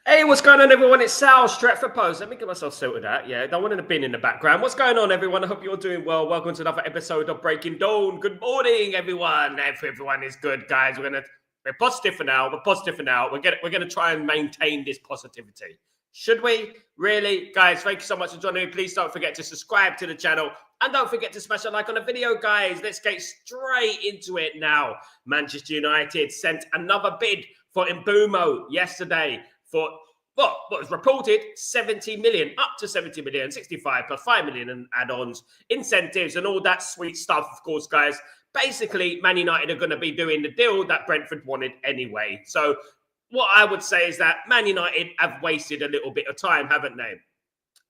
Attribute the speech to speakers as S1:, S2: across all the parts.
S1: Hey, what's going on, everyone? It's Sal, Stretford Post. Let me get myself sorted out. Yeah, don't want a bin in the background. What's going on, everyone? I hope you're doing well. Welcome to another episode of Breaking Dawn. Good morning, everyone. If everyone is good, guys, we're positive for now. We're positive for now. We're gonna try and maintain this positivity. Should we? Really? Guys, thank you so much for joining me. Please don't forget to subscribe to the channel. And don't forget to smash a like on the video, guys. Let's get straight into it now. Manchester United sent another bid for Mbeumo yesterday for what was reported 70 million, up to 70 million, 65 plus 5 million in add-ons, incentives, and all that sweet stuff, of course, guys. Basically, Man United are going to be doing the deal that Brentford wanted anyway. So what I would say is that Man United have wasted a little bit of time, haven't they?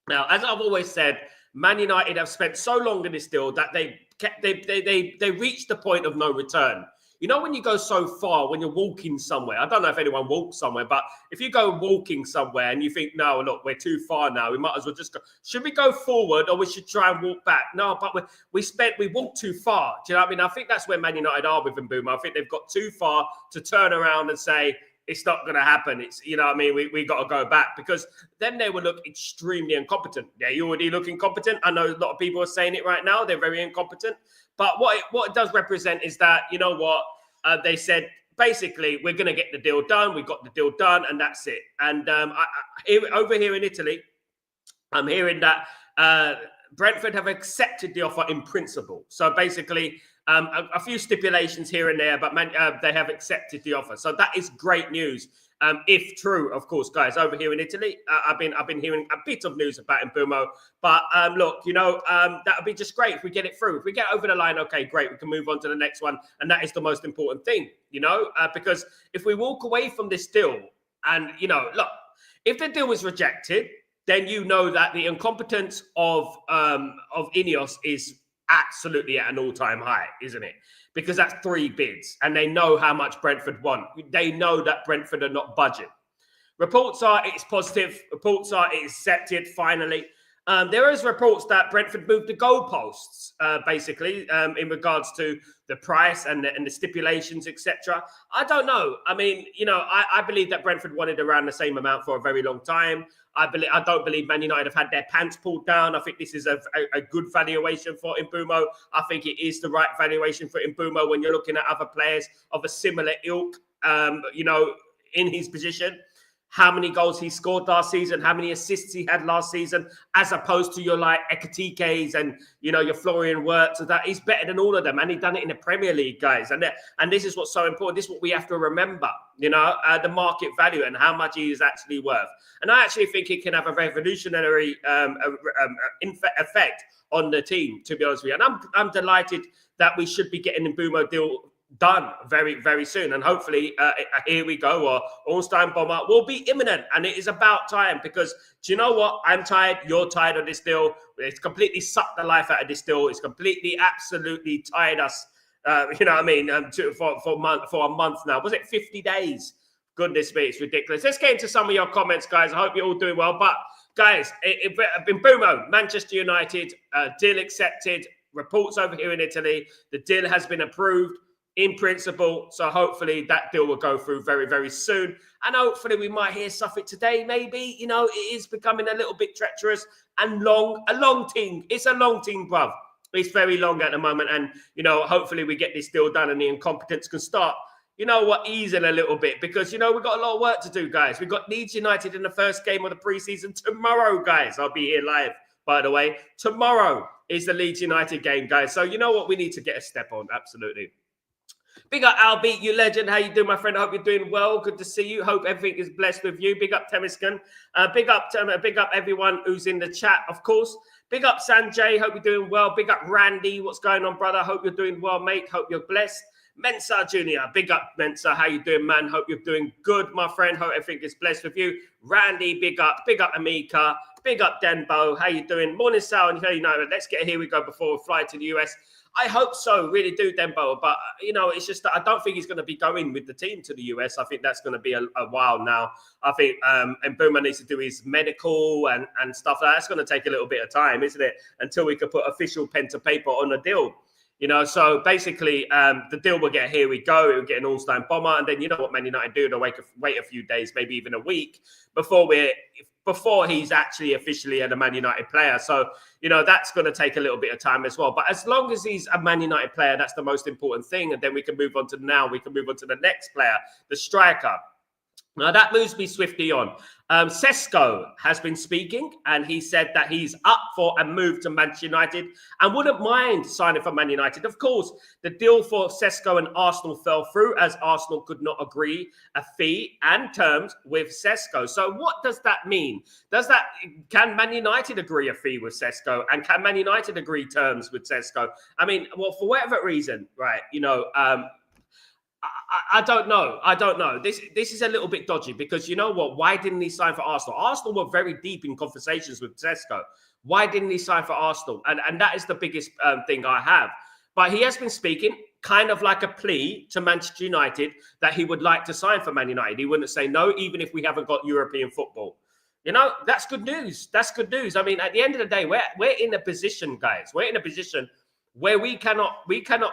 S1: Now, as I've always said, Man United have spent so long in this deal that they reached the point of no return. You know, when you go so far, when you're walking somewhere, I don't know if anyone walks somewhere, but if you go walking somewhere and you think, no, look, we're too far now, we might as well just go. Should we go forward or we should try and walk back? No, but we walked too far. Do you know what I mean? I think that's where Man United are with Mbeumo. I think they've got too far to turn around and say, it's not going to happen. It's, you know what I mean? We got to go back, because then they would look extremely incompetent. They already look incompetent. I know a lot of people are saying it right now. They're very incompetent. But what it does represent is that, you know what? They said, basically, we're going to get the deal done. We got the deal done, and that's it. And over here in Italy, I'm hearing that Brentford have accepted the offer in principle. So basically, a few stipulations here and there, but they have accepted the offer. So that is great news. If true, of course, guys, over here in Italy, I've been hearing a bit of news about Mbeumo. But look, you know, that would be just great if we get it through. If we get over the line, okay, great, we can move on to the next one. And that is the most important thing, you know, because if we walk away from this deal and, you know, look, if the deal was rejected, then you know that the incompetence of Ineos is absolutely at an all-time high, isn't it? Because that's 3 bids, and they know how much Brentford want. They know that Brentford are not budging. Reports are it's positive. Reports are it's accepted, finally. There is reports that Brentford moved the goalposts, basically, in regards to the price and the stipulations, etc. I don't know. I mean, you know, I believe that Brentford wanted around the same amount for a very long time. I don't believe Man United have had their pants pulled down. I think this is a good valuation for Mbeumo. I think it is the right valuation for Mbeumo when you're looking at other players of a similar ilk, you know, in his position. How many goals he scored last season, how many assists he had last season, as opposed to your like Ekatikes and, you know, your Florian Wirtz and that. He's better than all of them, and he's done it in the Premier League, guys. And this is what's so important. This is what we have to remember, you know, the market value and how much he is actually worth. And I actually think it can have a revolutionary effect on the team, to be honest with you. And I'm delighted that we should be getting the Mbeumo deal done very, very soon. And hopefully, here we go, or Ornstein Bomber will be imminent. And it is about time, because do you know what? I'm tired. You're tired of this deal. It's completely sucked the life out of this deal. It's completely, absolutely tired us, you know what I mean, for a month now. Was it 50 days? Goodness me, it's ridiculous. Let's get into some of your comments, guys. I hope you're all doing well. But, guys, Mbeumo, Manchester United, deal accepted. Reports over here in Italy. The deal has been approved in principle, so hopefully that deal will go through very, very soon. And hopefully we might hear something today, maybe. You know, it is becoming a little bit treacherous and long. A long team. It's a long team, bruv. It's very long at the moment. And, you know, hopefully we get this deal done and the incompetence can start, you know what, easing a little bit. Because, you know, we've got a lot of work to do, guys. We've got Leeds United in the first game of the preseason tomorrow, guys. I'll be here live, by the way. Tomorrow is the Leeds United game, guys. So, you know what, we need to get a step on. Absolutely. Big up Albie, you legend. How you doing, my friend? I hope you're doing well. Good to see you. Hope everything is blessed with you. Big up Temiscan. Big up everyone who's in the chat, of course. Big up Sanjay. Hope you're doing well. Big up Randy. What's going on, brother? Hope you're doing well, mate. Hope you're blessed. Mensa Junior. Big up, Mensa. How you doing, man? Hope you're doing good, my friend. Hope everything is blessed with you. Randy, big up. Big up Amika. Big up Denbo. How you doing? Morning, Sal. And you know, let's get here we go before we fly to the US. I hope so, really do, Dembo. But, you know, it's just that I don't think he's going to be going with the team to the US. I think that's going to be a while now. I think Mbeumo needs to do his medical and stuff like that. That's going to take a little bit of time, isn't it? Until we can put official pen to paper on a deal. So basically, the deal will get, here we go. It will get an all-time bomber, and then you know what Man United do? They'll wait a few days, maybe even a week before he's actually officially a Man United player. So that's going to take a little bit of time as well. But as long as he's a Man United player, that's the most important thing. And then we can move on to the next player, the striker. Now, that moves me swiftly on. Sesko has been speaking, and he said that he's up for a move to Manchester United and wouldn't mind signing for Man United. Of course, the deal for Sesko and Arsenal fell through as Arsenal could not agree a fee and terms with Sesko. So what does that mean? Can Man United agree a fee with Sesko, and can Man United agree terms with Sesko? I mean, well, for whatever reason, right, I don't know. This is a little bit dodgy because you know what? Why didn't he sign for Arsenal? Arsenal were very deep in conversations with Sesko. Why didn't he sign for Arsenal? And that is the biggest thing I have. But he has been speaking kind of like a plea to Manchester United that he would like to sign for Man United. He wouldn't say no, even if we haven't got European football. That's good news. That's good news. I mean, at the end of the day, we're in a position, guys. We're in a position where we cannot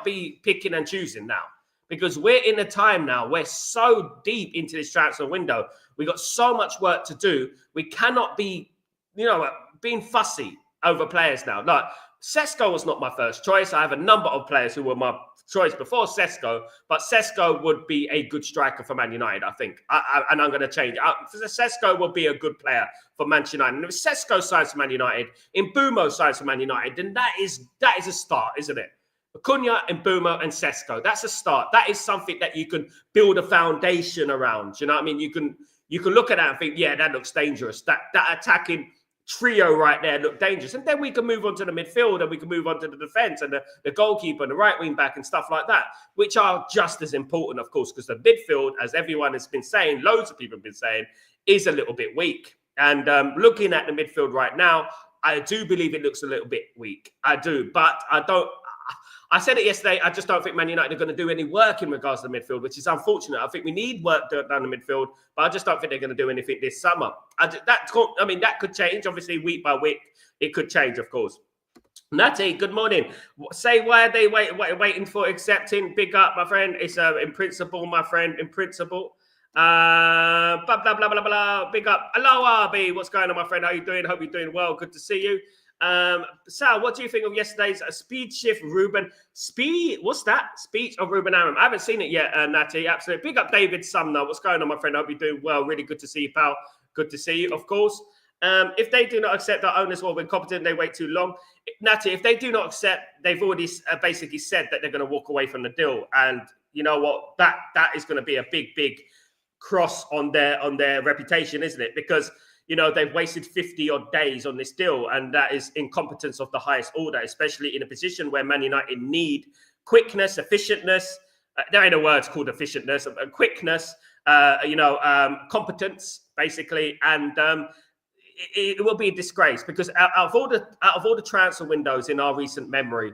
S1: be picking and choosing now. Because we're in a time now, we're so deep into this transfer window. We got so much work to do. We cannot be, being fussy over players now. No, Sesko was not my first choice. I have a number of players who were my choice before Sesko, but Sesko would be a good striker for Man United, I think. And I'm going to change it. Sesko will be a good player for Manchester United. And if Sesko signs for Man United, Mbeumo signs for Man United, then that is a start, isn't it? Cunha, Mbeumo, and Sesko. That's a start. That is something that you can build a foundation around. You know what I mean? You can look at that and think, yeah, that looks dangerous. That attacking trio right there looked dangerous. And then we can move on to the midfield, and we can move on to the defense and the goalkeeper and the right wing back and stuff like that, which are just as important, of course, because the midfield, as everyone has been saying, loads of people have been saying, is a little bit weak. And looking at the midfield right now, I do believe it looks a little bit weak. I do, but I said it yesterday. I just don't think Man United are going to do any work in regards to the midfield, which is unfortunate. I think we need work done in the midfield, but I just don't think they're going to do anything this summer. That could change. Obviously, week by week, it could change, of course. Natty, good morning. Say, why are they waiting for accepting? Big up, my friend. It's in principle, my friend. In principle. Blah, blah, blah, blah, blah. Big up. Hello, RB. What's going on, my friend? How you doing? Hope you're doing well. Good to see you. Sal, what do you think of yesterday's speed shift what's that? Speech of Ruben Amorim. I haven't seen it yet, Natty. Absolutely. Big up David Sumner. What's going on, my friend? I hope you're doing well. Really good to see you, pal. Good to see you, of course. If they do not accept that owners will be incompetent, they wait too long. Natty, if they do not accept, they've already basically said that they're going to walk away from the deal. And you know what? That is going to be a big cross on their reputation, isn't it? Because they've wasted 50 odd days on this deal, and that is incompetence of the highest order, especially in a position where Man United need quickness, efficientness. There ain't a word called efficientness, quickness, competence, basically, and it will be a disgrace because out of all the transfer windows in our recent memory,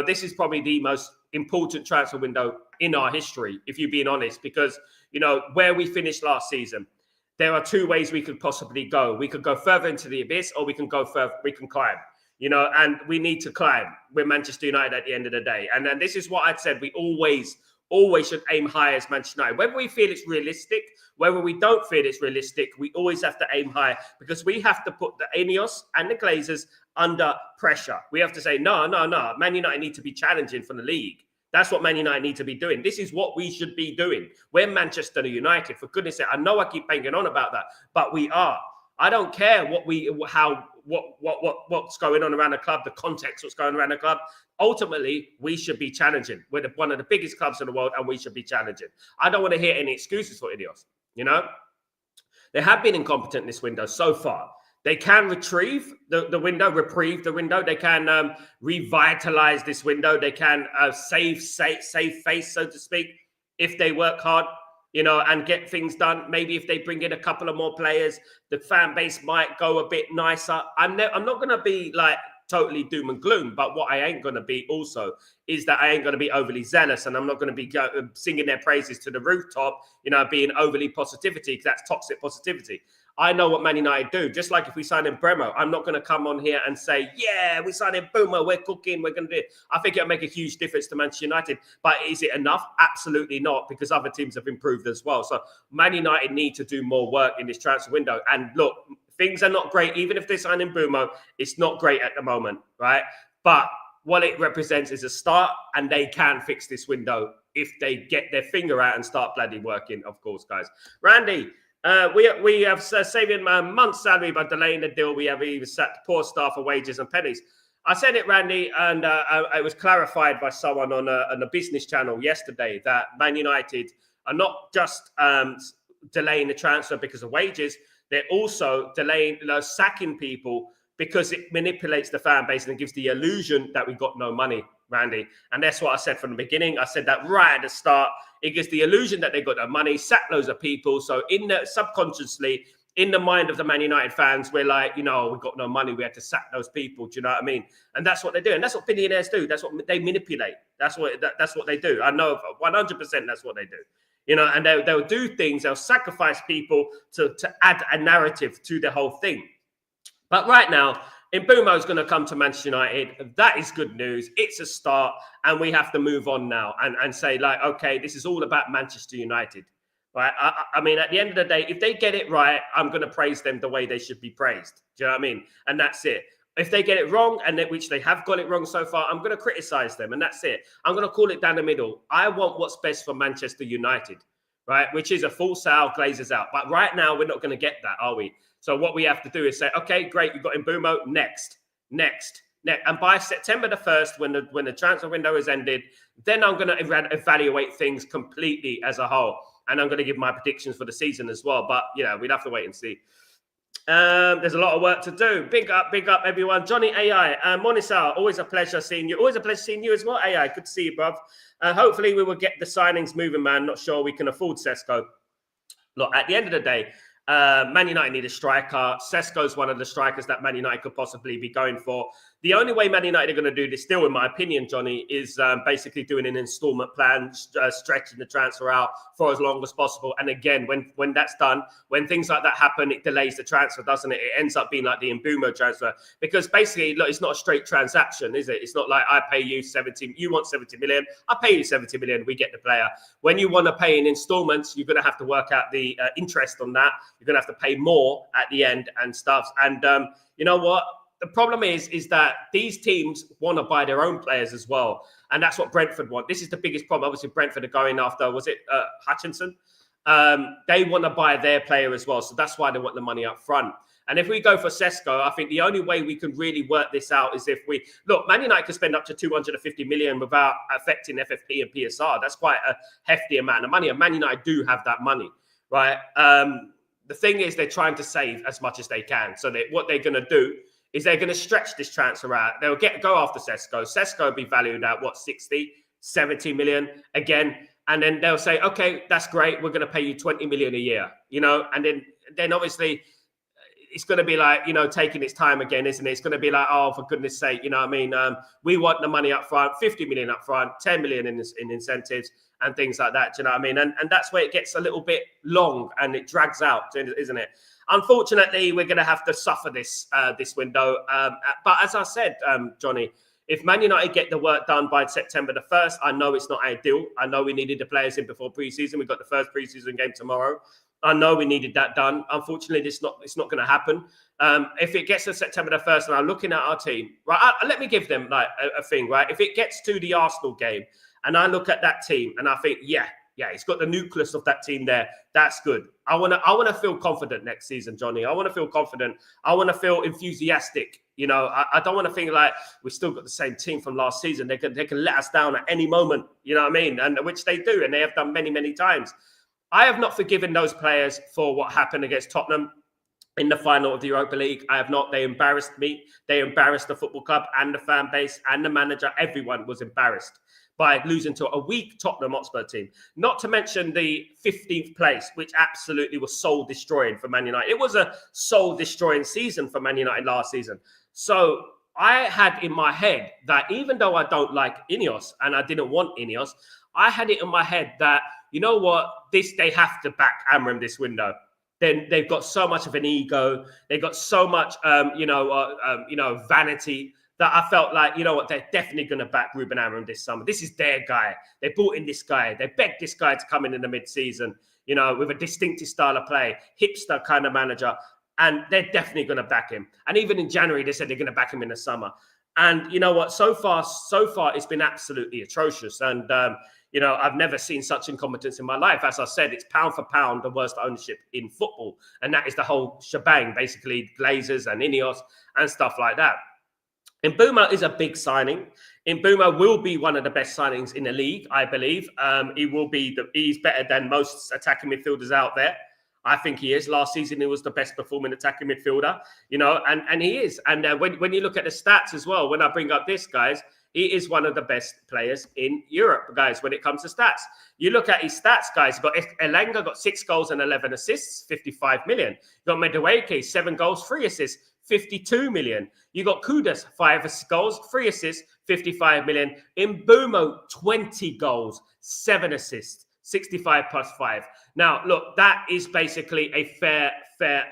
S1: this is probably the most important transfer window in our history, if you're being honest, because where we finished last season. There are two ways we could possibly go. We could go further into the abyss, or we can go further. We can climb, and we need to climb. We're Manchester United at the end of the day. And then this is what I'd said. We always should aim high as Manchester United. Whether we feel it's realistic, whether we don't feel it's realistic, we always have to aim high because we have to put the Ineos and the Glazers under pressure. We have to say, no. Man United need to be challenging for the league. That's what Man United need to be doing. This is what we should be doing. We're Manchester United, for goodness sake. I know I keep banging on about that, but we are. I don't care what's going on around the club, the context, what's going on around the club. Ultimately, we should be challenging. We're one of the biggest clubs in the world, and we should be challenging. I don't want to hear any excuses for Ineos. They have been incompetent in this window so far. They can reprieve the window. They can revitalize this window. They can save face, so to speak, if they work hard, and get things done. Maybe if they bring in a couple of more players, the fan base might go a bit nicer. I'm not going to be like totally doom and gloom, but what I ain't going to be also is that I ain't going to be overly zealous, and I'm not going to be singing their praises to the rooftop, being overly positivity, because that's toxic positivity. I know what Man United do. Just like if we sign in Mbeumo, I'm not going to come on here and say, yeah, we signed in Mbeumo, we're cooking, we're going to do it. I think it'll make a huge difference to Manchester United. But is it enough? Absolutely not, because other teams have improved as well. So Man United need to do more work in this transfer window. And look, things are not great. Even if they sign in Mbeumo, it's not great at the moment, right? But what it represents is a start, and they can fix this window if they get their finger out and start bloody working, of course, guys. Randy, we have saving a month's salary by delaying the deal. We have even sacked poor staff for wages and pennies. I said it, Randy, and it was clarified by someone on a business channel yesterday that Man United are not just delaying the transfer because of wages. They're also delaying, sacking people because it manipulates the fan base and gives the illusion that we got no money, Randy. And that's what I said from the beginning. I said that right at the start. It gives the illusion that they got no money, sack loads of people. So subconsciously, in the mind of the Man United fans, we're like, we got no money. We had to sack those people. Do you know what I mean? And that's what they do. And that's what billionaires do. That's what they manipulate. That's what they do. I know 100% that's what they do. And they'll do things. They'll sacrifice people to add a narrative to the whole thing. But right now, Mbeumo is going to come to Manchester United. That is good news. It's a start, and we have to move on now and say, okay, this is all about Manchester United. Right? I mean, at the end of the day, if they get it right, I'm going to praise them the way they should be praised. Do you know what I mean? And that's it. If they get it wrong, which they have got it wrong so far, I'm going to criticize them, and that's it. I'm going to call it down the middle. I want what's best for Manchester United, right? Which is a full sale, Glazers out. But right now, we're not going to get that, are we? So what we have to do is say, okay, great, you've got Mbeumo, next. And by September the 1st, when the transfer window is ended, then I'm going to evaluate things completely as a whole. And I'm going to give my predictions for the season as well. But, we'd have to wait and see. There's a lot of work to do. Big up, everyone. Johnny AI. Morning, Sal. Always a pleasure seeing you. Always a pleasure seeing you as well, AI. Good to see you, bruv. Hopefully we will get the signings moving, man. Not sure we can afford Sesko. Look, at the end of the day, Man United need a striker. Sesko's one of the strikers that Man United could possibly be going for. The only way Man United are going to do this, still in my opinion, Johnny, is basically doing an instalment plan, stretching the transfer out for as long as possible. And again, when that's done, when things like that happen, it delays the transfer, doesn't it? It ends up being like the Mbeumo transfer. Because basically, look, it's not a straight transaction, is it? It's not like I pay you 70, you want 70 million, I pay you 70 million, we get the player. When you want to pay in installments, you're going to have to work out the interest on that. You're going to have to pay more at the end and stuff. And you know what? The problem is that these teams want to buy their own players as well. And that's what Brentford want. This is the biggest problem. Obviously, Brentford are going after, was it Hutchinson? They want to buy their player as well. So that's why they want the money up front. And if we go for Sesko, I think the only way we can really work this out is if we... Look, Man United can spend up to 250 million without affecting FFP and PSR. That's quite a hefty amount of money. And Man United do have that money, right? The thing is they're trying to save as much as they can. So what they're going to do is they're going to stretch this transfer out. They'll go after Sesko. Sesko will be valued at, 60, 70 million again. And then they'll say, okay, that's great. We're going to pay you 20 million a year, And then obviously it's going to be like, taking its time again, isn't it? It's going to be like, oh, for goodness sake, we want the money up front, 50 million up front, 10 million in incentives and things like that. Do you know what I mean? And that's where it gets a little bit long and it drags out, isn't it? Unfortunately, we're going to have to suffer this window. But as I said, Johnny, if Man United get the work done by September the 1st, I know it's not ideal. I know we needed the players in before preseason. We've got the first preseason game tomorrow. I know we needed that done. Unfortunately, it's not going to happen. If it gets to September the 1st and I'm looking at our team, right, let me give them like a thing, right? If it gets to the Arsenal game and I look at that team and I think, yeah, it's got the nucleus of that team there. That's good. I want to feel confident next season, Johnny. I want to feel confident. I want to feel enthusiastic. I don't want to think like we've still got the same team from last season. They can let us down at any moment. You know what I mean? And which they do, and they have done many, many times. I have not forgiven those players for what happened against Tottenham in the final of the Europa League. I have not. They embarrassed me. They embarrassed the football club and the fan base and the manager. Everyone was embarrassed by losing to a weak Tottenham Hotspur team. Not to mention the 15th place, which absolutely was soul-destroying for Man United. It was a soul-destroying season for Man United last season. So I had in my head that even though I don't like Ineos and I didn't want Ineos, I had it in my head that, you know what, they have to back Amram this window. then they've got so much of an ego. They've got so much, vanity that I felt like, you know what, they're definitely going to back Ruben Amorim this summer. This is their guy. They brought in this guy. They begged this guy to come in the mid-season, with a distinctive style of play, hipster kind of manager. And they're definitely going to back him. And even in January, they said they're going to back him in the summer. And you know what? So far, it's been absolutely atrocious. And, I've never seen such incompetence in my life. As I said, it's pound for pound the worst ownership in football. And that is the whole shebang, basically Glazers and Ineos and stuff like that. Mbeumo is a big signing. Mbeumo will be one of the best signings in the league, I believe. He's better than most attacking midfielders out there. I think he is. Last season, he was the best performing attacking midfielder, and he is. And when you look at the stats as well, when I bring up this, guys, he is one of the best players in Europe, guys, when it comes to stats. You look at his stats, guys. Elanga got 6 goals and 11 assists, 55 million. You got Madueke, 7 goals, 3 assists, 52 million. You got Kudus, 5 goals, 3 assists, 55 million. Mbeumo, 20 goals, 7 assists, 65 plus 5. Now, look, that is basically a fair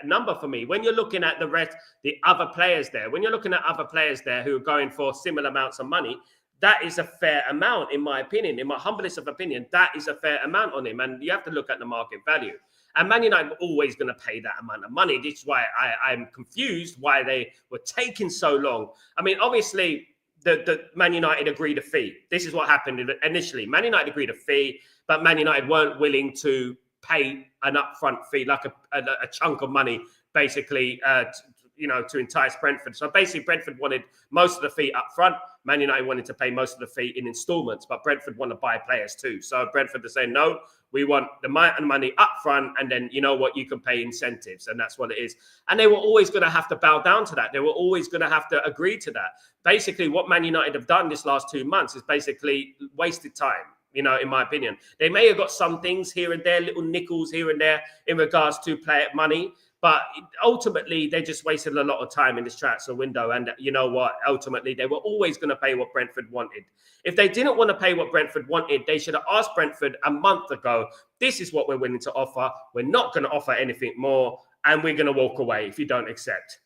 S1: number for me. When you're looking at the other players there, who are going for similar amounts of money, that is a fair amount, in my opinion. In my humblest of opinion, that is a fair amount on him. And you have to look at the market value. And Man United were always going to pay that amount of money. This is why I'm confused why they were taking so long. I mean, obviously, the Man United agreed a fee. This is what happened initially. Man United agreed a fee, but Man United weren't willing to pay an upfront fee, like a chunk of money, basically, to entice Brentford. So basically, Brentford wanted most of the fee up front. Man United wanted to pay most of the fee in installments, but Brentford want to buy players too. So Brentford are saying, no, we want the amount of money up front, and then, you know what, you can pay incentives, and that's what it is. And they were always going to have to bow down to that. They were always going to have to agree to that. Basically, what Man United have done this last 2 months is basically wasted time. In my opinion, they may have got some things here and there, little nickels here and there in regards to player money, but ultimately they just wasted a lot of time in this transfer window. And you know what? Ultimately, they were always going to pay what Brentford wanted. If they didn't want to pay what Brentford wanted, they should have asked Brentford a month ago, this is what we're willing to offer. We're not going to offer anything more, and we're going to walk away if you don't accept.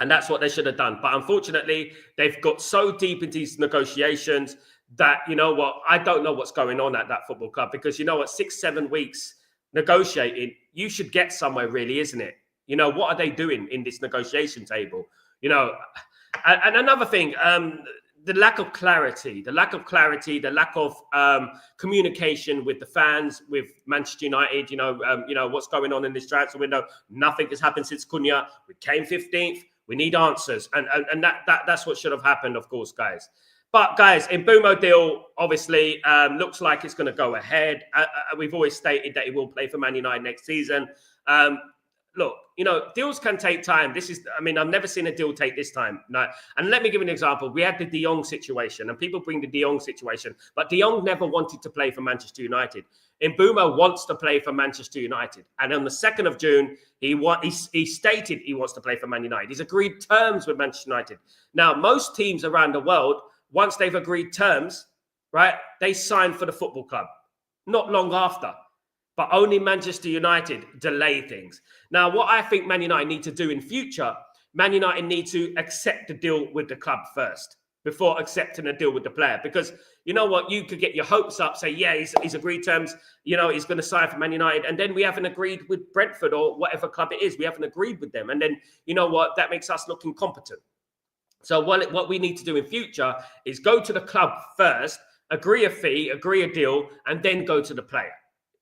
S1: And that's what they should have done. But unfortunately, they've got so deep into these negotiations that, you know what, I don't know what's going on at that football club, because, you know what, 6-7 weeks negotiating, you should get somewhere, really, isn't it? What are they doing in this negotiation table? And another thing, the lack of clarity, the lack of communication with the fans, with Manchester United, what's going on in this transfer window. Nothing has happened since Cunha. We came 15th. We need answers. And that's what should have happened, of course, guys. But, guys, Mbeumo deal, obviously, looks like it's going to go ahead. We've always stated that he will play for Man United next season. Look, deals can take time. I've never seen a deal take this time. No. And let me give you an example. We had the De Jong situation, and people bring the De Jong situation, but De Jong never wanted to play for Manchester United. Mbeumo wants to play for Manchester United. And on the 2nd of June, he stated he wants to play for Man United. He's agreed terms with Manchester United. Now, most teams around the world, once they've agreed terms, right, they sign for the football club. Not long after. But only Manchester United delay things. Now, what I think Man United need to do in future, Man United need to accept the deal with the club first before accepting a deal with the player. Because, you know what, you could get your hopes up, say, yeah, he's agreed terms, he's going to sign for Man United. And then we haven't agreed with Brentford or whatever club it is. We haven't agreed with them. And then, you know what, that makes us look incompetent. So what we need to do in future is go to the club first, agree a fee, agree a deal, and then go to the player.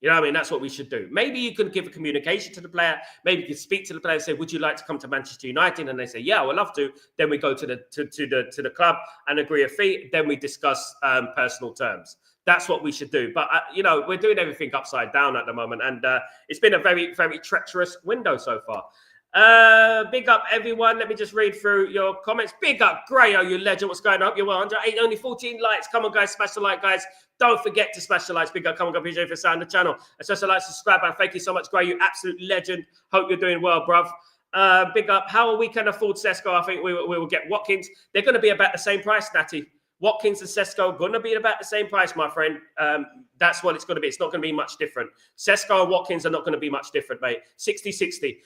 S1: You know what I mean? That's what we should do. Maybe you can give a communication to the player. Maybe you can speak to the player and say, would you like to come to Manchester United? And they say, yeah, I would love to. Then we go to the club and agree a fee. Then we discuss personal terms. That's what we should do. But, we're doing everything upside down at the moment. And it's been a very, very treacherous window so far. Big up, everyone. Let me just read through your comments. Big up, Grayo, you legend. What's going on? You're well, 108, only 14 likes. Come on, guys, smash the like, guys. Don't forget to smash the likes. Big up, come on, go PJ for sound the channel. And smash the like, subscribe, and thank you so much, Gray. You absolute legend. Hope you're doing well, bruv. Big up. How are we can afford Sesko? I think we will get Watkins. They're going to be about the same price, Natty. Watkins and Sesko are going to be about the same price, my friend. That's what it's going to be. It's not going to be much different. Sesko and Watkins are not going to be much different, mate. 60-60.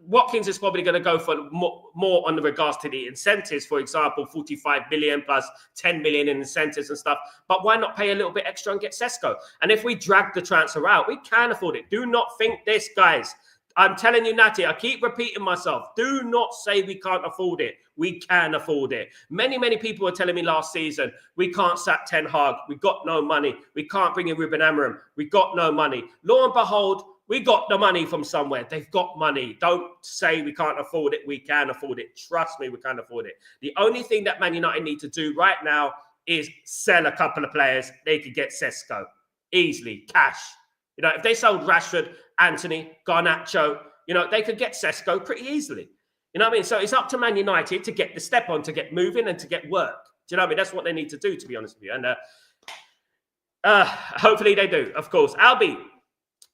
S1: Watkins is probably going to go for more on the regards to the incentives. For example, 45 million plus 10 million in incentives and stuff. But why not pay a little bit extra and get Sesko? And if we drag the transfer out, we can afford it. Do not think this, guys. I'm telling you, Natty, I keep repeating myself. Do not say we can't afford it. We can afford it. Many, many people were telling me last season, we can't sack Ten Hag. We got no money. We can't bring in Ruben Amorim. We got no money. Lo and behold, we got the money from somewhere. They've got money. Don't say we can't afford it. We can afford it. Trust me, we can afford it. The only thing that Man United need to do right now is sell a couple of players. They could get Sesko easily, cash. You know, if they sold Rashford, Anthony, Garnacho, you know, they could get Sesko pretty easily. You know what I mean? So it's up to Man United to get the step on, to get moving and to get work. Do you know what I mean? That's what they need to do, to be honest with you. And hopefully they do, of course. Albie,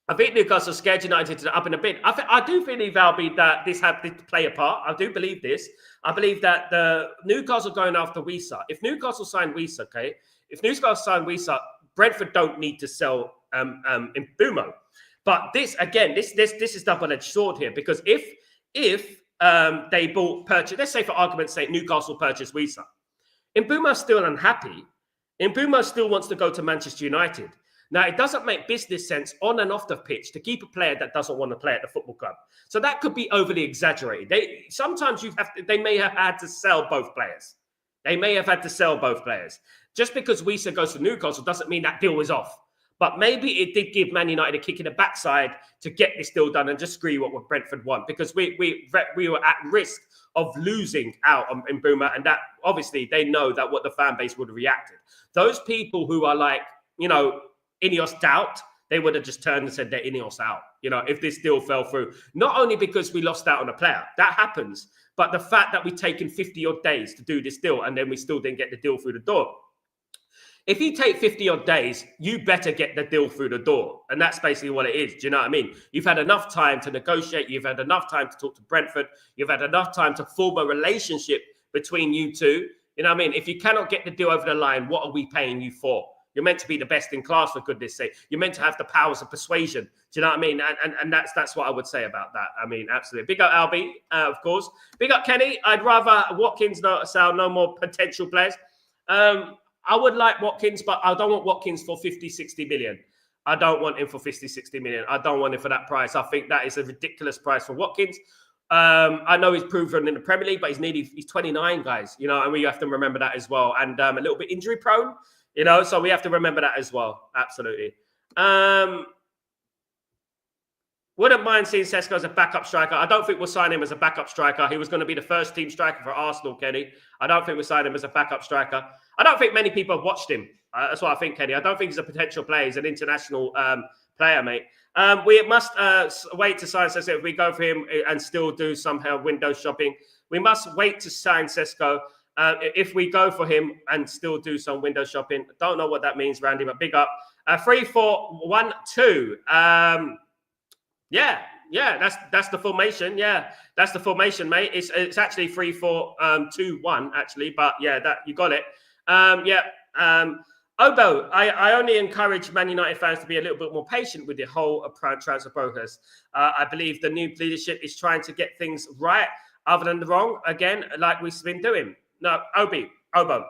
S1: I think Newcastle scared United to up in a bit. I do believe, Albie, that this had to play a part. I do believe this. I believe that the Newcastle going after Wisa. If Newcastle sign Wisa, okay? If Newcastle sign Wisa, Brentford don't need to sell Mbeumo. But this again, this is double-edged sword here, because if they purchase, let's say for argument's sake, Newcastle purchased Wisa, Mbeumo's still unhappy. Mbeumo still wants to go to Manchester United. Now, it doesn't make business sense on and off the pitch to keep a player that doesn't want to play at the football club. So that could be overly exaggerated. They may have had to sell both players. They may have had to sell both players. Just because Wisa goes to Newcastle doesn't mean that deal is off. But maybe it did give Man United a kick in the backside to get this deal done and just screw what Brentford want, because we were at risk of losing out on Mbeumo, and that obviously they know that what the fan base would have reacted. Those people who are like, you know, Ineos doubt, they would have just turned and said they're Ineos out, you know, if this deal fell through. Not only because we lost out on a player, that happens, but the fact that we've taken 50 odd days to do this deal and then we still didn't get the deal through the door. If you take 50 odd days, you better get the deal through the door. And that's basically what it is. Do you know what I mean? You've had enough time to negotiate. You've had enough time to talk to Brentford. You've had enough time to form a relationship between you two. You know what I mean? If you cannot get the deal over the line, what are we paying you for? You're meant to be the best in class, for goodness sake. You're meant to have the powers of persuasion. Do you know what I mean? And that's what I would say about that. I mean, absolutely. Big up Albie, of course. Big up Kenny. I'd rather Watkins, Sal, no more potential players. I would like Watkins, but I don't want Watkins for 50, 60 million. I don't want him for 50, 60 million. I don't want him for that price. I think that is a ridiculous price for Watkins. I know he's proven in the Premier League, but he's 29, guys. You know, and we have to remember that as well. And a little bit injury prone, you know, so we have to remember that as well. Absolutely. Wouldn't mind seeing Sesko as a backup striker. I don't think we'll sign him as a backup striker. He was going to be the first team striker for Arsenal, Kenny. I don't think we'll sign him as a backup striker. I don't think many people have watched him. That's what I think, Kenny. I don't think he's a potential player. He's an international player, mate. We must wait to sign Sesko. If we go for him and still do somehow window shopping, we must wait to sign Sesko. If we go for him and still do some window shopping, don't know what that means, Randy, but big up. 3-4-1-2. Yeah, that's the formation. Yeah, that's the formation, mate. It's actually 3-4-2-1, actually, but yeah, that you got it. Obo, I only encourage Man United fans to be a little bit more patient with the whole transfer process. I believe the new leadership is trying to get things right, other than the wrong, again, like we've been doing. No, Obo,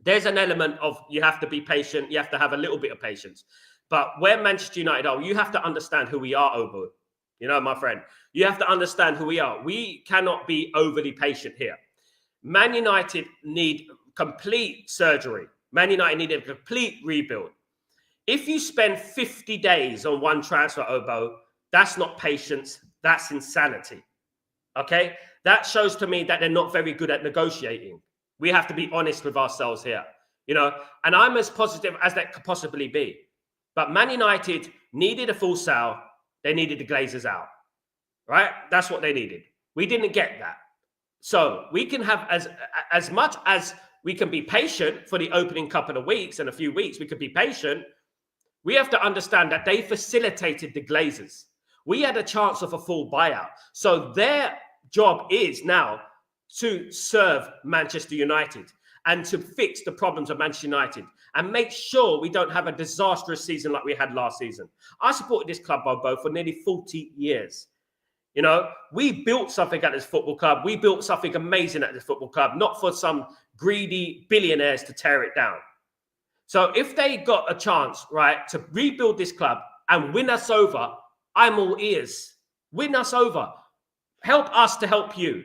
S1: there's an element of you have to be patient. You have to have a little bit of patience. But where Manchester United are, you have to understand who we are, Obo. You know, my friend, you have to understand who we are. We cannot be overly patient here. Man United need complete surgery. Man United need a complete rebuild. If you spend 50 days on one transfer, Obo, that's not patience. That's insanity. Okay? That shows to me that they're not very good at negotiating. We have to be honest with ourselves here. You know, and I'm as positive as that could possibly be. But Man United needed a full sale. They needed the Glazers out, right? That's what they needed. We didn't get that. So we can have as much as we can be patient for the opening couple of weeks and a few weeks. We could be patient. We have to understand that they facilitated the Glazers. We had a chance of a full buyout. So their job is now to serve Manchester United. and to fix the problems of Manchester United and make sure we don't have a disastrous season like we had last season. I supported this club, Bobo, for nearly 40 years. You know, we built something at this football club. We built something amazing at this football club, not for some greedy billionaires to tear it down. So if they got a chance, right, to rebuild this club and win us over, I'm all ears. Win us over. Help us to help you.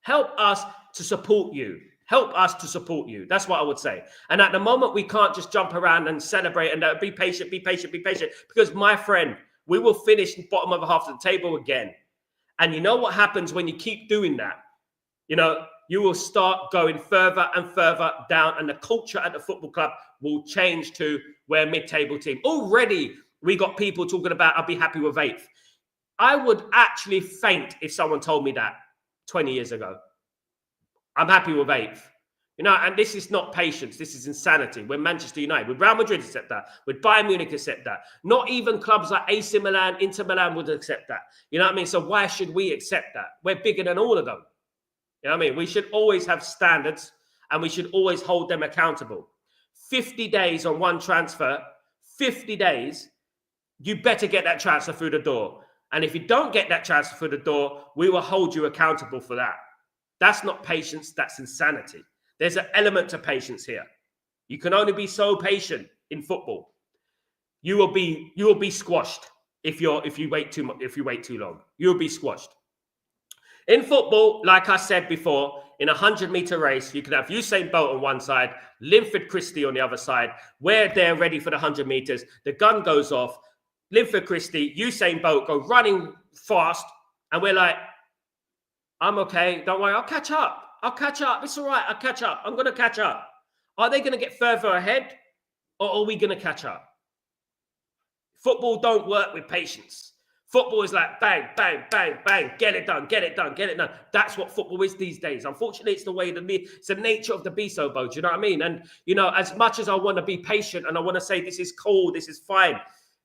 S1: Help us to support you. Help us to support you. That's what I would say. And at the moment, we can't just jump around and celebrate and be patient, be patient, be patient. Because, my friend, we will finish the bottom of the half of the table again. And you know what happens when you keep doing that? You know, you will start going further and further down. And the culture at the football club will change to we're a mid-table team. Already, we got people talking about, I'll be happy with 8th. I would actually faint if someone told me that 20 years ago. I'm happy with 8th. You know, and this is not patience. This is insanity. When Manchester United, with Real Madrid accept that, with Bayern Munich accept that. Not even clubs like AC Milan, Inter Milan would accept that. You know what I mean? So why should we accept that? We're bigger than all of them. You know what I mean? We should always have standards and we should always hold them accountable. 50 days on one transfer, 50 days, you better get that transfer through the door. And if you don't get that transfer through the door, we will hold you accountable for that. That's not patience, that's insanity. There's an element to patience here. You can only be so patient in football. You will be squashed if you wait too long. You'll be squashed. In football, like I said before, in a 100-meter race, you can have Usain Bolt on one side, Linford Christie on the other side. Where they're ready for the 100 meters, the gun goes off. Linford Christie, Usain Bolt go running fast, and we're like, I'm okay. Don't worry. I'll catch up. It's all right. I'll catch up. I'm going to catch up. Are they going to get further ahead or are we going to catch up? Football don't work with patience. Football is like bang, bang, bang, bang. Get it done, get it done, get it done. That's what football is these days. Unfortunately, it's the nature of the beast, do you know what I mean? And, you know, as much as I want to be patient and I want to say this is cool, this is fine,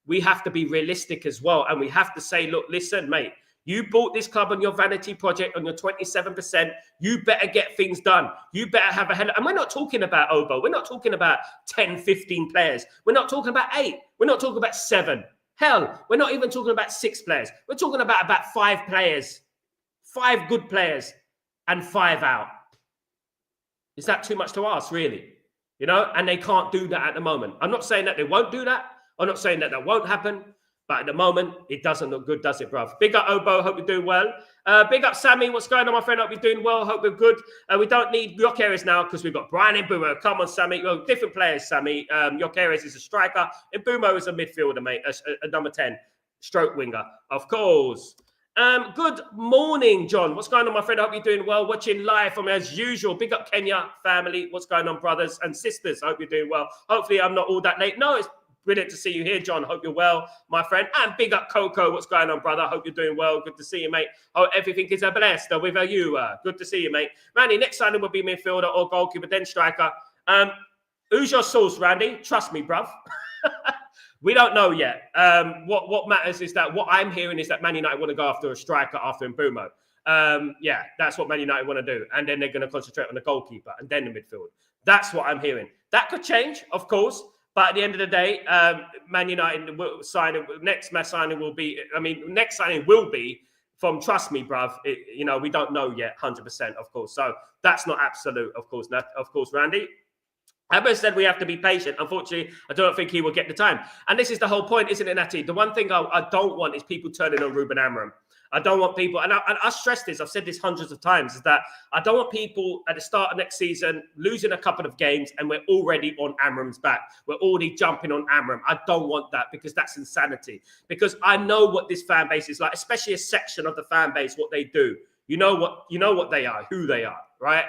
S1: we have to be realistic as well. And we have to say, look, listen, mate, you bought this club on your vanity project on your 27%. You better get things done. You better have a hell. And we're not talking about Obo. We're not talking about 10, 15 players. We're not talking about 8. We're not talking about 7. Hell, we're not even talking about 6 players. We're talking about 5 players. 5 good players and 5 out. Is that too much to ask, really? You know, and they can't do that at the moment. I'm not saying that they won't do that. I'm not saying that that won't happen. But at the moment, it doesn't look good, does it, bruv? Big up, Obo. Hope you're doing well. Big up, Sammy. What's going on, my friend? Hope you're doing well. Hope we're good. We don't need Gyökeres now because we've got Brian Mbeumo. Come on, Sammy. Well, different players, Sammy. Gyökeres is a striker. Mbeumo is a midfielder, mate. A number 10. Stroke winger, of course. Good morning, John. What's going on, my friend? I hope you're doing well. Watching live from as usual. Big up, Kenya family. What's going on, brothers and sisters? I hope you're doing well. Hopefully, I'm not all that late. No, it's brilliant to see you here, John. Hope you're well, my friend. And big up, Coco. What's going on, brother? Hope you're doing well. Good to see you, mate. Hope everything is blessed with you. Good to see you, mate. Randy, next signing will be midfielder or goalkeeper, then striker. Who's your source, Randy? Trust me, bruv. We don't know yet. What matters is that what I'm hearing is that Man United want to go after a striker after Mbeumo. Yeah, that's what Man United want to do. And then they're going to concentrate on the goalkeeper and then the midfield. That's what I'm hearing. That could change, of course. But at the end of the day, Man United will sign. Next signing will be from, trust me, bruv. You know, we don't know yet, 100%, of course. So that's not absolute, of course. Randy. Abba said we have to be patient. Unfortunately, I don't think he will get the time. And this is the whole point, isn't it, Natty? The one thing I don't want is people turning on Ruben Amorim. I don't want people, and I stress this, I've said this hundreds of times, is that I don't want people at the start of next season losing a couple of games and we're already on Amorim's back. We're already jumping on Amorim. I don't want that because that's insanity. Because I know what this fan base is like, especially a section of the fan base, what they do. You know what they are, who they are, right?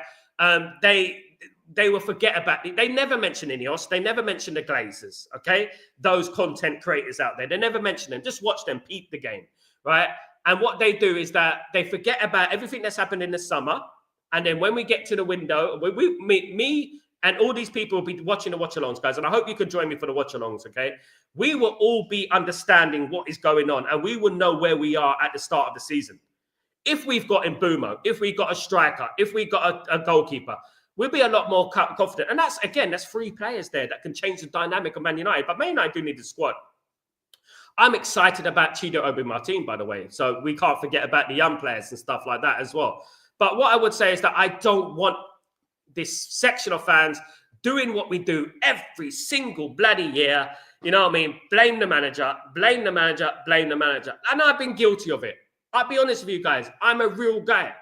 S1: They will forget about it. They never mention Ineos. They never mention the Glazers, okay? Those content creators out there. They never mention them. Just watch them, peep the game, right? And what they do is that they forget about everything that's happened in the summer. And then when we get to the window, me and all these people will be watching the watch-alongs, guys. And I hope you can join me for the watch-alongs, okay? We will all be understanding what is going on. And we will know where we are at the start of the season. If we've got Mbeumo, if we've got a striker, if we've got a goalkeeper, we'll be a lot more confident. And that's 3 players there that can change the dynamic of Man United. But Man United do need a squad. I'm excited about Chido Obi Martin, by the way. So we can't forget about the young players and stuff like that as well. But what I would say is that I don't want this section of fans doing what we do every single bloody year. You know what I mean? Blame the manager, blame the manager, blame the manager. And I've been guilty of it. I'll be honest with you guys. I'm a real guy.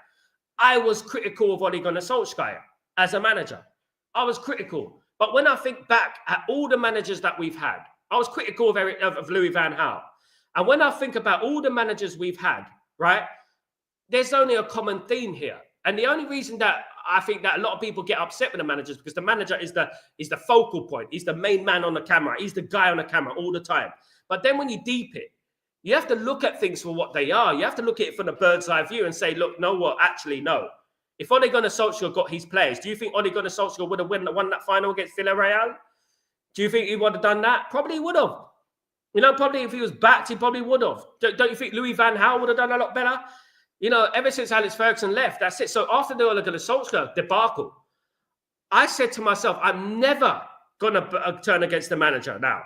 S1: I was critical of Ole Gunnar Solskjaer as a manager. I was critical. But when I think back at all the managers that we've had, I was critical of Louis van Gaal. And when I think about all the managers we've had, right, there's only a common theme here. And the only reason that I think that a lot of people get upset with the managers because the manager is the focal point. He's the main man on the camera. He's the guy on the camera all the time. But then when you deep it, you have to look at things for what they are. You have to look at it from a bird's eye view and say, look, no, what? Actually, no. If Ole Gunnar Solskjaer got his players, do you think Ole Gunnar Solskjaer would have won that final against Villarreal? Do you think he would have done that? Probably would have. You know, probably if he was backed, he probably would have. Don't you think Louis van Gaal would have done a lot better? You know, ever since Alex Ferguson left, that's it. So after the Ole Gunnar Solskjaer debacle, I said to myself, I'm never going to turn against the manager now.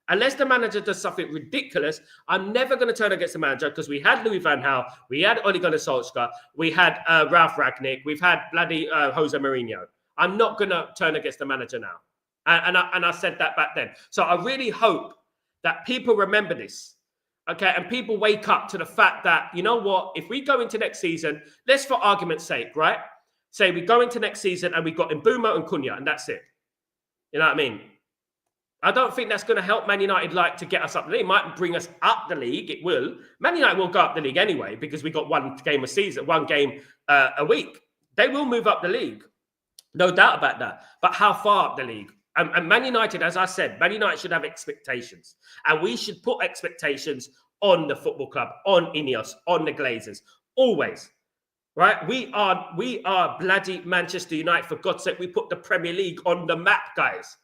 S1: Unless the manager does something ridiculous, I'm never going to turn against the manager because we had Louis van Gaal, we had Ole Gunnar Solskjaer, we had Ralf Rangnick, we've had bloody Jose Mourinho. I'm not going to turn against the manager now. And I said that back then. So I really hope that people remember this, okay? And people wake up to the fact that, you know what? If we go into next season, let's for argument's sake, right? Say we go into next season and we've got Mbeumo and Cunha and that's it. You know what I mean? I don't think that's going to help Man United to get us up the league. It might bring us up the league. It will. Man United will go up the league anyway because we got one game a week. They will move up the league. No doubt about that. But how far up the league? And Man United, as I said, Man United should have expectations. And we should put expectations on the football club, on Ineos, on the Glazers. Always. Right? We are bloody Manchester United. For God's sake, we put the Premier League on the map, guys.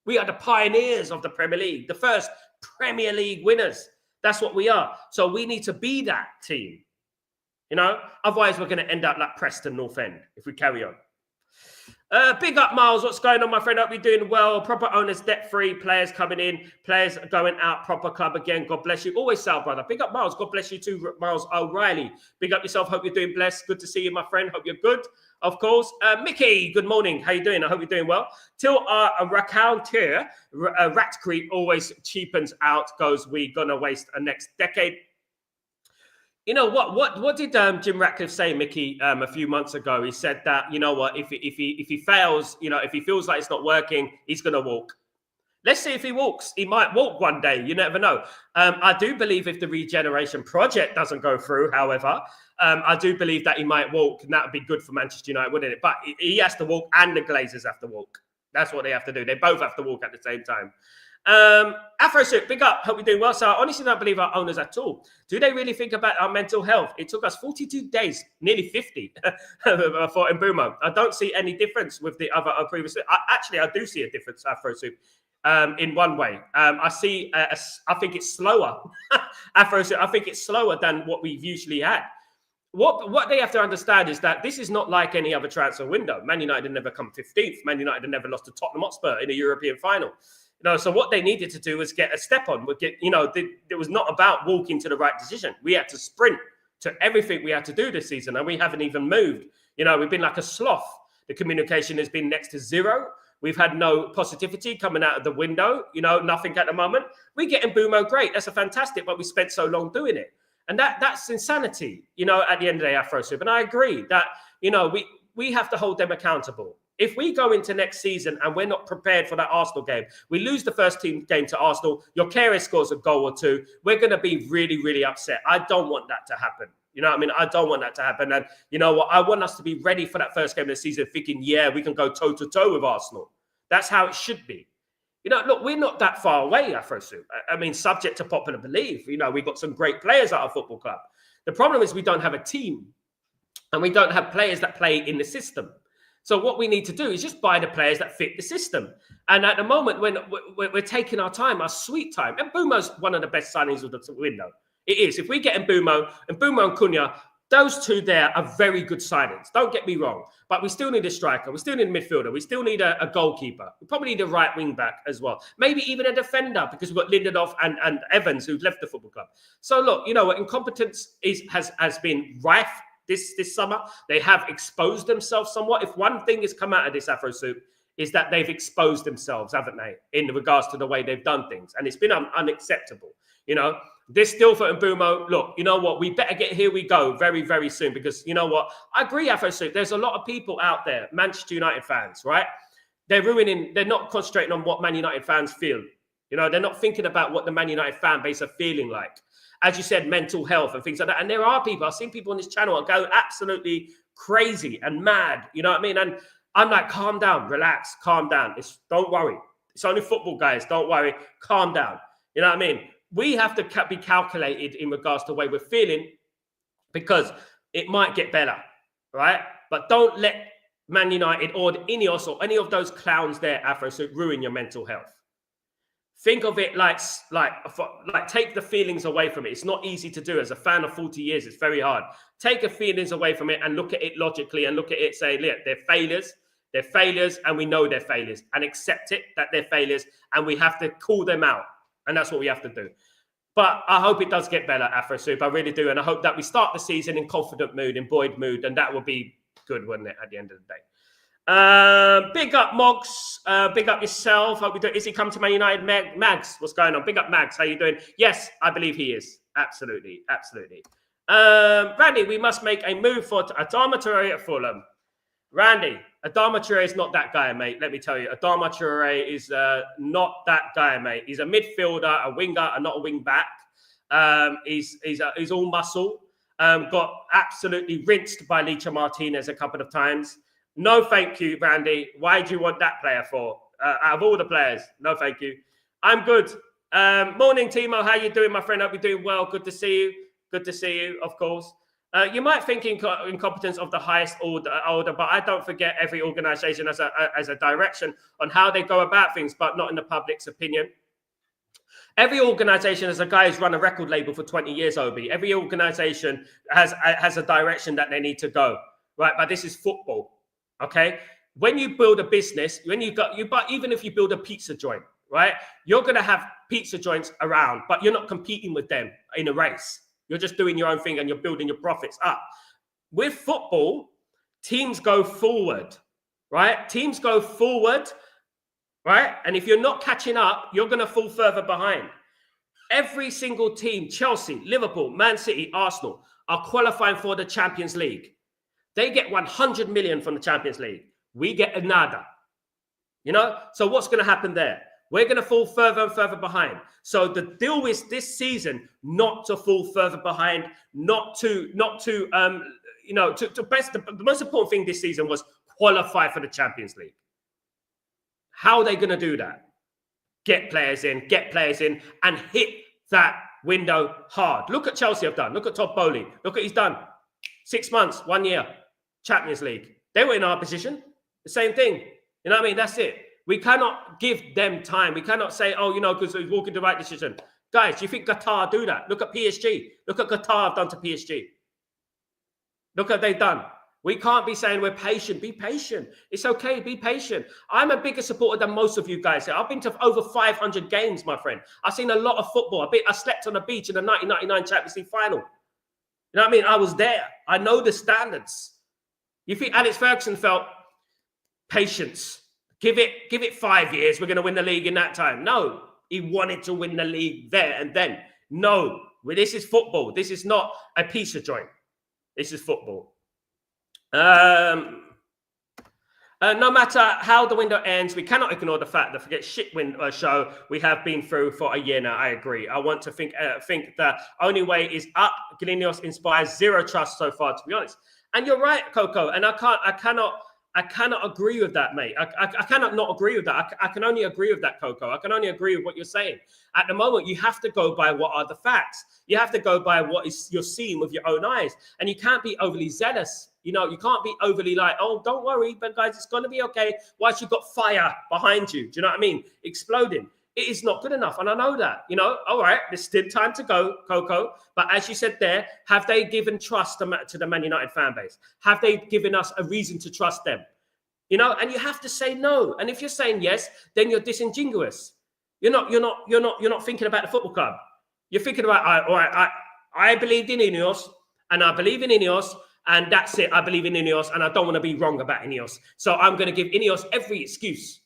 S1: We are the pioneers of the Premier League, the first Premier League winners. That's what we are. So we need to be that team. You know? Otherwise, we're going to end up like Preston North End if we carry on. Big up, Miles. What's going on, my friend? Hope you're doing well. Proper owners, debt-free. Players coming in. Players going out. Proper club again. God bless you. Always Sal, brother. Big up, Miles. God bless you too, Miles O'Reilly. Big up yourself. Hope you're doing blessed. Good to see you, my friend. Hope you're good. Of course. Mickey, good morning. How you doing? I hope you're doing well. Till our raconteur, Ratcrete always cheapens out, goes, we gonna waste a next decade. You know what did Jim Ratcliffe say, Mickey, a few months ago? He said that, you know what, if he fails, you know, if he feels like it's not working, he's going to walk. Let's see if he walks. He might walk one day. You never know. I do believe if the regeneration project doesn't go through, however, I do believe that he might walk, and that would be good for Manchester United, wouldn't it? But he has to walk and the Glazers have to walk. That's what they have to do. They both have to walk at the same time. AfroSuit, big up. Hope you're doing well. So I honestly don't believe our owners at all. Do they really think about our mental health? It took us 42 days, nearly 50 for Mbeumo. I don't see any difference with the other previous. I do see a difference, AfroSuit, in one way. I think it's slower. AfroSuit, I think it's slower than what we've usually had. What they have to understand is that this is not like any other transfer window. Man United had never come 15th. Man United had never lost to Tottenham Hotspur in a European final. You know, so what they needed to do was get a step on. It was not about walking to the right decision. We had to sprint to everything we had to do this season, and we haven't even moved. You know, we've been like a sloth. The communication has been next to zero. We've had no positivity coming out of the window. You know, nothing at the moment. We get Mbeumo, great. That's a fantastic, but we spent so long doing it. And that's insanity, you know, at the end of the day, AfroSup. And I agree that, you know, we have to hold them accountable. If we go into next season and we're not prepared for that Arsenal game, we lose the first team game to Arsenal, your Karius scores a goal or two, we're going to be really, really upset. I don't want that to happen. You know what I mean? I don't want that to happen. And you know what? I want us to be ready for that first game of the season thinking, yeah, we can go toe-to-toe with Arsenal. That's how it should be. You know, look, we're not that far away, AfroSup. I mean, subject to popular belief, you know, we've got some great players at our football club. The problem is we don't have a team and we don't have players that play in the system. So what we need to do is just buy the players that fit the system. And at the moment, when we're taking our time, our sweet time, and Mbeumo's one of the best signings of the window. It is. If we get Mbeumo and Cunha, Those two there are very good signings. Don't get me wrong. But we still need a striker. We still need a midfielder. We still need a goalkeeper. We probably need a right wing back as well. Maybe even a defender because we've got Lindelof and Evans who've left the football club. So look, you know what? Incompetence has been rife this summer. They have exposed themselves somewhat. If one thing has come out of this Afro Soup is that they've exposed themselves, haven't they, in regards to the way they've done things. And it's been unacceptable. You know, this Stretford and Mbeumo, look, you know what? We better get Here We Go very, very soon because you know what? I agree, Afro Soup. There's a lot of people out there, Manchester United fans, right? They're not concentrating on what Man United fans feel. You know, they're not thinking about what the Man United fan base are feeling like. As you said, mental health and things like that. And there are people, I've seen people on this channel go absolutely crazy and mad. You know what I mean? And I'm like, calm down, relax, calm down. Don't worry. It's only football, guys. Don't worry. Calm down. You know what I mean? We have to be calculated in regards to the way we're feeling because it might get better, right? But don't let Man United or Ineos or any of those clowns there, Afro, so ruin your mental health. Think of it like take the feelings away from it. It's not easy to do. As a fan of 40 years, it's very hard. Take the feelings away from it and look at it logically and look at it, say, look, they're failures. They're failures and we know they're failures and accept it that they're failures and we have to call them out. And that's what we have to do. But I hope it does get better, Afro Soup. I really do. And I hope that we start the season in confident mood, in buoyed mood. And that will be good, wouldn't it, at the end of the day? Big up, Moggs. Big up yourself. Hope we do. Is he come to Man United? Mags, what's going on? Big up, Mags. How you doing? Yes, I believe he is. Absolutely. Absolutely. Randy, we must make a move for Adama Traore at Fulham. Randy, Adama Traore is not that guy, mate. Let me tell you. Adama Traore is not that guy, mate. He's a midfielder, a winger, and not a wing back. He's all muscle. Got absolutely rinsed by Licha Martinez a couple of times. No, thank you, Randy. Why do you want that player for? Out of all the players, no, thank you. I'm good. Morning, Timo. How you doing, my friend? Hope you're doing well. Good to see you. Good to see you, of course. You might think incompetence of the highest order, but I don't forget every organisation as a direction on how they go about things, but not in the public's opinion. Every organisation has a guy who's run a record label for 20 years, Obi. Every organisation has a direction that they need to go, right? But this is football, okay? When you build a business, but even if you build a pizza joint, right? You're going to have pizza joints around, but you're not competing with them in a race. You're just doing your own thing and you're building your profits up. With football, teams go forward, right? Teams go forward, right? And if you're not catching up, you're going to fall further behind. Every single team, Chelsea, Liverpool, Man City, Arsenal, are qualifying for the Champions League. They get 100 million from the Champions League. We get nada. You know? So what's going to happen there? We're going to fall further and further behind. So the deal is this season not to fall further behind, the most important thing this season was qualify for the Champions League. How are they going to do that? Get players in, and hit that window hard. Look at Chelsea have done. Look at Todd Bowley. Look what he's done. 6 months, 1 year, Champions League. They were in our position. The same thing. You know what I mean? That's it. We cannot give them time. We cannot say, because we're walking the right decision. Guys, do you think Qatar do that? Look at PSG. Look at Qatar have done to PSG. Look what they've done. We can't be saying we're patient. Be patient. It's okay. Be patient. I'm a bigger supporter than most of you guys. I've been to over 500 games, my friend. I've seen a lot of football. I slept on the beach in the 1999 Champions League final. You know what I mean? I was there. I know the standards. You think Alex Ferguson felt patience? Give it 5 years. We're going to win the league in that time. No, he wanted to win the league there and then. No, this is football. This is not a pizza joint. This is football. No matter how the window ends, we cannot ignore the fact that forget shit window show we have been through for a year now. I agree. I want to think the only way is up. Glinios inspires zero trust so far, to be honest. And you're right, Coco. And I cannot agree with that, mate. I cannot not agree with that. I can only agree with that, Coco. I can only agree with what you're saying. At the moment, you have to go by what are the facts. You have to go by what is you're seeing with your own eyes. And you can't be overly zealous. You know, you can't be overly like, oh, don't worry, but guys, it's going to be okay. Whilst you've got fire behind you. Do you know what I mean? Exploding. It is not good enough. And I know that, all right, there's still time to go, Coco. But as you said there, have they given trust to the Man United fan base? Have they given us a reason to trust them? And you have to say no. And if you're saying yes, then you're disingenuous. You're not thinking about the football club. You're thinking about, I believed in Ineos, and I believe in Ineos, and that's it. I believe in Ineos, and I don't want to be wrong about Ineos. So I'm going to give Ineos every excuse.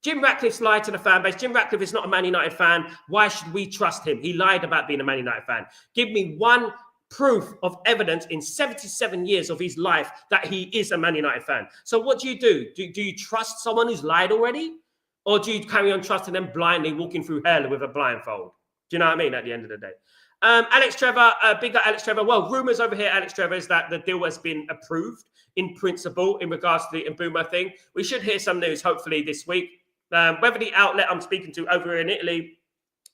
S1: Jim Ratcliffe's lied to the fan base. Jim Ratcliffe is not a Man United fan. Why should we trust him? He lied about being a Man United fan. Give me one proof of evidence in 77 years of his life that he is a Man United fan. So what do? Do you trust someone who's lied already? Or do you carry on trusting them blindly, walking through hell with a blindfold? Do you know what I mean at the end of the day? Alex Trevor, bigger Alex Trevor. Well, rumours over here, Alex Trevor, is that the deal has been approved in principle in regards to the Mbeumo thing. We should hear some news, hopefully, this week. Whether the outlet I'm speaking to over in Italy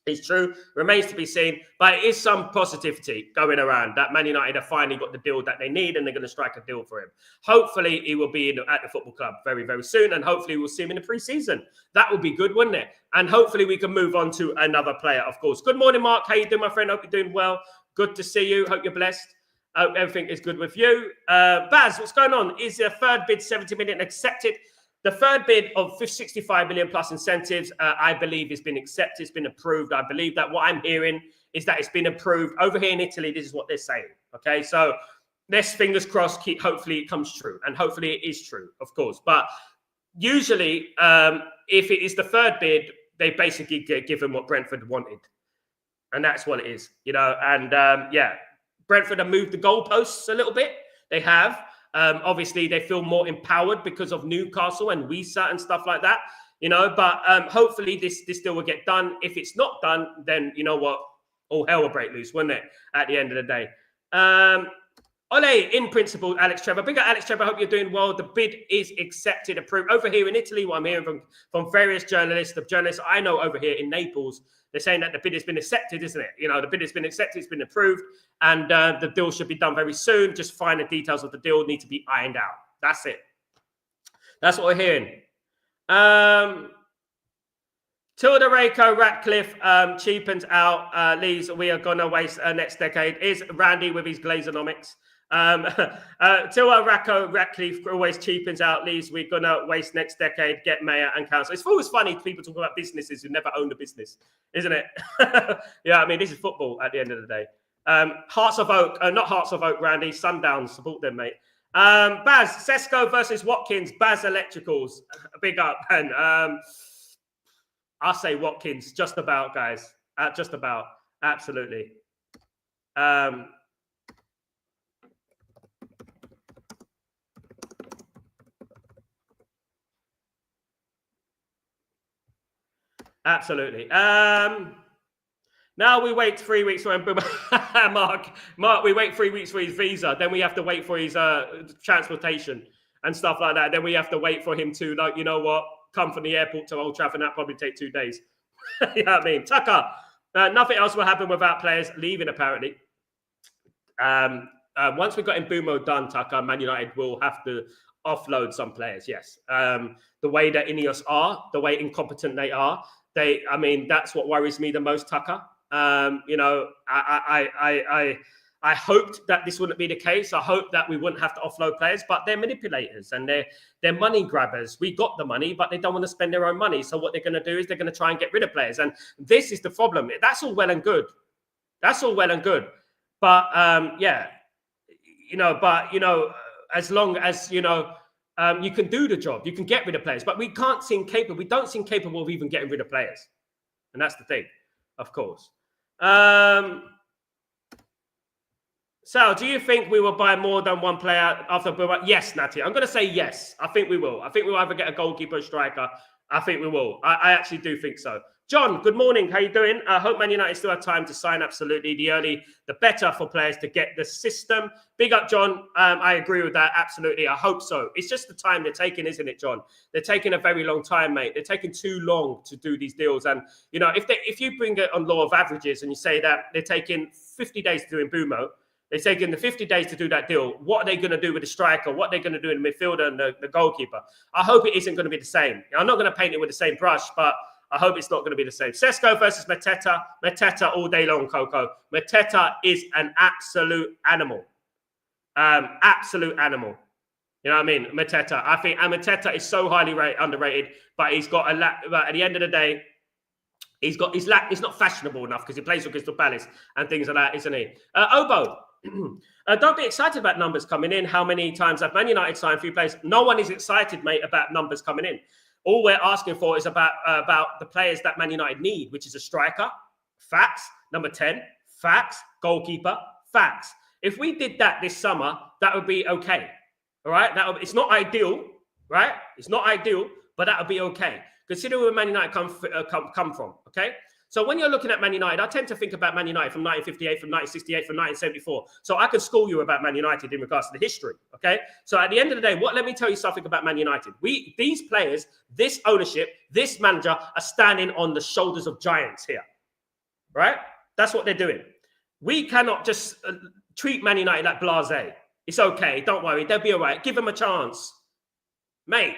S1: is true remains to be seen, but it is some positivity going around that Man United have finally got the deal that they need and they're going to strike a deal for him. Hopefully, he will be at the football club very, very soon, and hopefully we'll see him in the pre-season. That would be good, wouldn't it? And hopefully we can move on to another player, of course. Good morning, Mark. How you doing, my friend? Hope you're doing well. Good to see you. Hope you're blessed. Hope everything is good with you. Baz, what's going on? Is the third bid 70 million accepted? The third bid of 65 million plus incentives, I believe, has been accepted. It's been approved. I believe that what I'm hearing is that it's been approved. Over here in Italy, this is what they're saying. Okay, so let's fingers crossed. Hopefully it comes true. And hopefully it is true, of course. But usually, if it is the third bid, they basically get given what Brentford wanted. And that's what it is, And, Brentford have moved the goalposts a little bit. They have. Obviously, they feel more empowered because of Newcastle and Wisa and stuff like that, But hopefully this deal will get done. If it's not done, then you know what? All hell will break loose, wouldn't it? At the end of the day. Ole, in principle, Alex Trevor. Bigger Alex Trevor, hope you're doing well. The bid is accepted, approved. Over here in Italy, what I'm hearing from various journalists, the journalists I know over here in Naples, they're saying that the bid has been accepted, isn't it? The bid has been accepted, it's been approved, and the deal should be done very soon. Just final details of the deal need to be ironed out. That's it. That's what we're hearing. Tilda Rayco Ratcliffe cheapens out. Lees, we are going to waste next decade. Is Randy with his Glazonomics. Tilda Rayco Ratcliffe always cheapens out. Lees, we're going to waste next decade. Get mayor and council. It's always funny people talk about businesses who never owned a business, isn't it? Yeah, I mean, this is football at the end of the day. Hearts of Oak, not Hearts of Oak, Randy. Sundowns, support them, mate. Baz, Sesko versus Watkins. Baz Electricals. Big up, man. I'll say Watkins, just about, guys. Just about. Absolutely. Absolutely. Now we wait 3 weeks for Mark, we wait 3 weeks for his visa. Then we have to wait for his transportation and stuff like that. Then we have to wait for him to, like, you know what, come from the airport to Old Trafford. That probably take 2 days. You know what I mean? Tucker, nothing else will happen without players leaving, apparently. Once we've got Mbeumo done, Tucker, Man United will have to offload some players, yes. The way that Ineos are, the way incompetent they are, that's what worries me the most, Tucker. I hoped that this wouldn't be the case. I hope that we wouldn't have to offload players, but they're manipulators and they're money grabbers. We got the money, but they don't want to spend their own money. So what they're going to do is they're going to try and get rid of players. And this is the problem. That's all well and good. That's all well and good. But, as long as, you can do the job, you can get rid of players, but we don't seem capable of even getting rid of players. And that's the thing, of course. Sal, do you think we will buy more than one player after Mbeumo? Yes, Natty. I'm going to say yes. I think we will. I think we'll either get a goalkeeper or striker. I think we will. I actually do think so. John, good morning. How you doing? I hope Man United still have time to sign. Absolutely. The early, the better for players to get the system. Big up, John. I agree with that. Absolutely. I hope so. It's just the time they're taking, isn't it, John? They're taking a very long time, mate. They're taking too long to do these deals. And, if you bring it on law of averages and you say that they're taking 50 days to do Mbeumo, they're taking the 50 days to do that deal. What are they going to do with the striker? What are they going to do in the midfielder and the goalkeeper? I hope it isn't going to be the same. I'm not going to paint it with the same brush, but I hope it's not going to be the same. Sesko versus Mateta. Mateta all day long, Coco. Mateta is an absolute animal. Absolute animal. You know what I mean? Mateta. I think Mateta is so highly underrated, but he's got but at the end of the day, he's not fashionable enough because he plays for Crystal Palace and things like that, isn't he? Obo, don't be excited about numbers coming in. How many times have Man United signed 3 players? No one is excited, mate, about numbers coming in. All we're asking for is about the players that Man United need, which is a striker, facts. Number 10, facts. Goalkeeper, facts. If we did that this summer, that would be okay. All right? It's not ideal, right? It's not ideal, but that would be okay. Consider where Man United come from, okay? So when you're looking at Man United, I tend to think about Man United from 1958, from 1968, from 1974. So I can school you about Man United in regards to the history, okay? So at the end of the day, let me tell you something about Man United. These players, this ownership, this manager are standing on the shoulders of giants here, right? That's what they're doing. We cannot just treat Man United like blasé. It's okay, don't worry, they'll be all right. Give them a chance. Mate,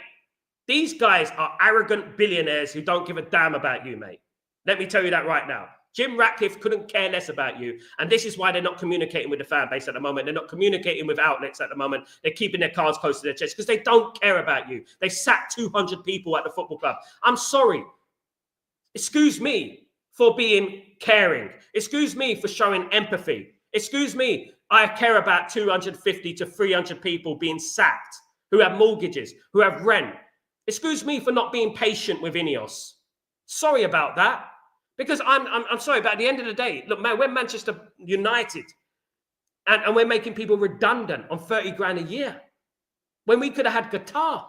S1: these guys are arrogant billionaires who don't give a damn about you, mate. Let me tell you that right now. Jim Ratcliffe couldn't care less about you. And this is why they're not communicating with the fan base at the moment. They're not communicating with outlets at the moment. They're keeping their cards close to their chest because they don't care about you. They sacked 200 people at the football club. I'm sorry. Excuse me for being caring. Excuse me for showing empathy. Excuse me. I care about 250 to 300 people being sacked who have mortgages, who have rent. Excuse me for not being patient with Ineos. Sorry about that. Because I'm sorry, but at the end of the day, look, man, we're Manchester United. And we're making people redundant on 30 grand a year. When we could have had Qatar.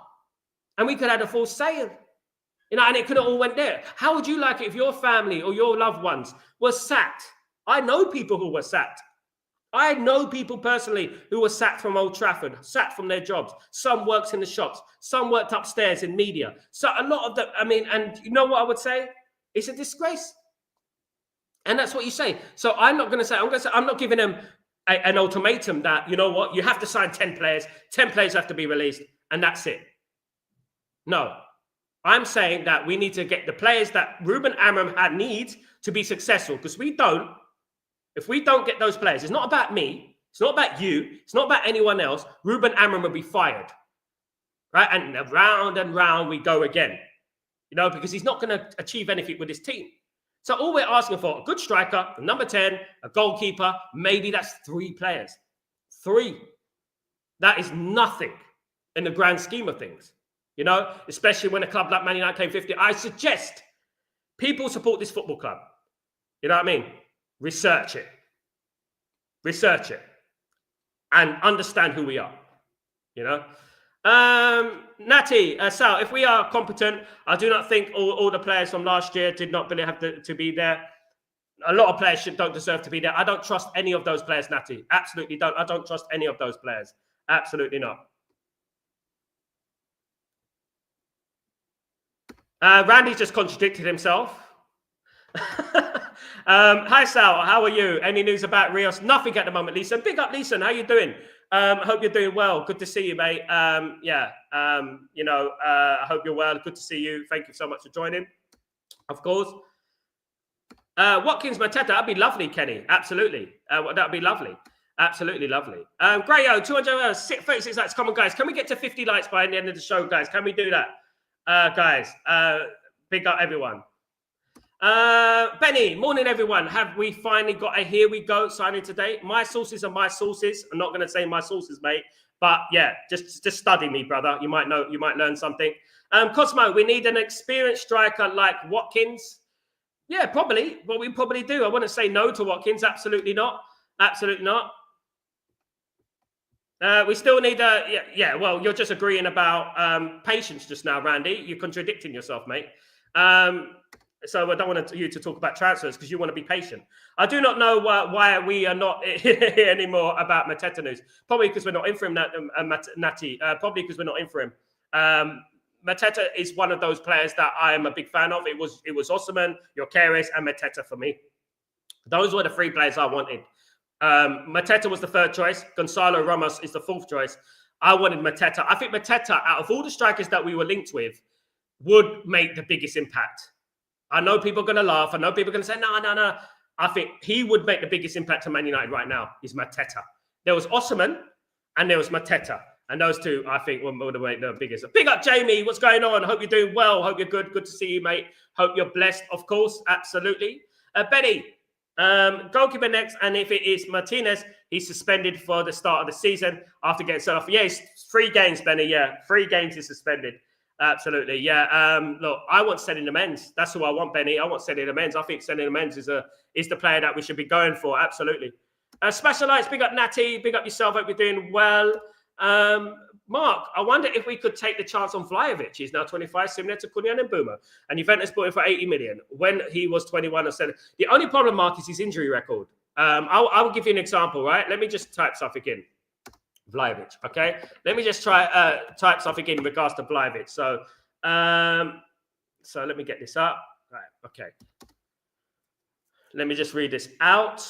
S1: And we could have had a full sale. You know, and it could have all went there. How would you like it if your family or your loved ones were sacked? I know people who were sacked. I know people personally who were sacked from Old Trafford, sacked from their jobs. Some worked in the shops. Some worked upstairs in media. So a lot of them, I mean, and you know what I would say? It's a disgrace. And that's what you say. So I'm not going to say, I'm not giving them an ultimatum that, you know what, you have to sign 10 players. 10 players have to be released and that's it. No. I'm saying that we need to get the players that Ruben Amorim needs to be successful because if we don't get those players, it's not about me. It's not about you. It's not about anyone else. Ruben Amorim will be fired. Right? And round we go again. You know, because he's not going to achieve anything with his team. So all we're asking for, a good striker, a number 10, a goalkeeper, maybe that's 3 players. 3. That is nothing in the grand scheme of things. You know, especially when a club like Man United came 50. I suggest people support this football club. You know what I mean? Research it. Research it. And understand who we are. You know? Natty, Sal, if we are competent, I do not think all the players from last year did not really have to be there. A lot of players don't deserve to be there. I don't trust any of those players, Natty. Absolutely don't. I don't trust any of those players. Absolutely not. Randy just contradicted himself. Hi, Sal. How are you? Any news about Rios? Nothing at the moment, Lisa. Big up, Lisa. How you doing? Hope you're doing well. Good to see you, mate. I hope you're well. Good to see you. Thank you so much for joining. Of course. Watkins Mateta, that'd be lovely, Kenny. Absolutely. That'd be lovely. Absolutely lovely. Grayo, 36 likes. Come on, guys. Can we get to 50 likes by the end of the show, guys? Can we do that? Guys, big up everyone. Benny, morning everyone. Have we finally got a here we go signing today? My sources are my sources. I'm not going to say my sources, mate. But yeah, just study me, brother. You might know, you might learn something. Cosmo, we need an experienced striker like Watkins. Yeah, probably. Well, we probably do. I wouldn't say no to Watkins. Absolutely not. Absolutely not. We still need a well, you're just agreeing about patience just now, Randy. You're contradicting yourself, mate. So I don't want you to talk about transfers because you want to be patient. I do not know why we are not here anymore about Mateta news. Probably because we're not in for him, Natty. Probably because we're not in for him. Mateta is one of those players that I am a big fan of. It was Osimhen, Gyökeres, and Mateta for me. Those were the 3 players I wanted. Mateta was the 3rd choice. Gonzalo Ramos is the 4th choice. I wanted Mateta. I think Mateta, out of all the strikers that we were linked with, would make the biggest impact. I know people are going to laugh. I know people are going to say, no. I think he would make the biggest impact on Man United right now is Mateta. There was Osimhen and there was Mateta. And those two, I think, will make the biggest. Big up, Jamie. What's going on? Hope you're doing well. Hope you're good. Good to see you, mate. Hope you're blessed, of course. Absolutely. Benny, goalkeeper next. And if it is Martinez, he's suspended for the start of the season after getting sent off. Yeah, it's 3 games, Benny. Yeah, 3 games he's suspended. Absolutely. Yeah. Look, I want Senny Lamens. That's who I want, Benny. I want Senny Lamens. I think Senny Lamens is the player that we should be going for. Absolutely. Special Lights, big up Natty. Big up yourself. Hope you're doing well. Mark, I wonder if we could take the chance on Vlahovic. He's now 25, similar to Cunha and Mbeumo. And Juventus bought him for 80 million when he was 21 or 7. The only problem, Mark, is his injury record. I'll give you an example, right? Let me just type something in. Vlahovic, okay? Let me just try type something in regards to Vlahovic. So let me get this up. Right, okay. Let me just read this out.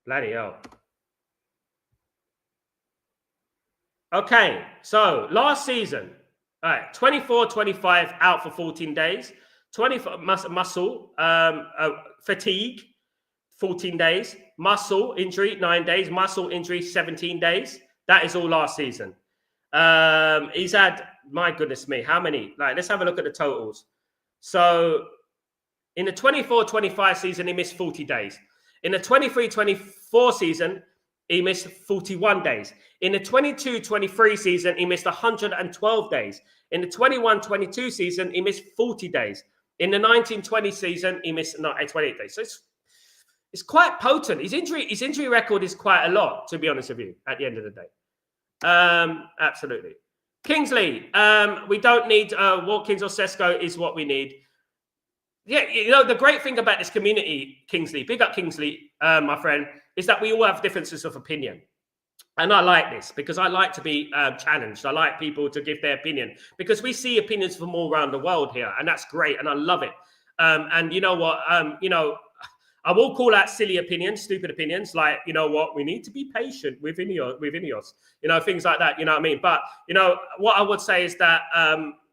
S1: Bloody hell. Okay, so last season, all right, 24-25 out for 14 days. 24 muscle fatigue, 14 days. Muscle injury, 9 days. Muscle injury, 17 days. That is all last season. He's had, my goodness me, how many? Like, let's have a look at the totals. So in the 24-25 season, he missed 40 days. In the 23-24 season, he missed 41 days. In the 22-23 season, he missed 112 days. In the 21-22 season, he missed 40 days. In the 19-20 season, he missed 28 days. So it's quite potent. His injury record is quite a lot, to be honest with you, at the end of the day. Absolutely. Kingsley, we don't need Watkins or Sesko is what we need. Yeah, you know, the great thing about this community, Kingsley, big up Kingsley, my friend, is that we all have differences of opinion. And I like this because I like to be challenged. I like people to give their opinion because we see opinions from all around the world here. And that's great. And I love it. And you know what? I will call out silly opinions, stupid opinions, like, you know what, we need to be patient with Ineos, you know, things like that, you know what I mean? But, you know, what I would say is that,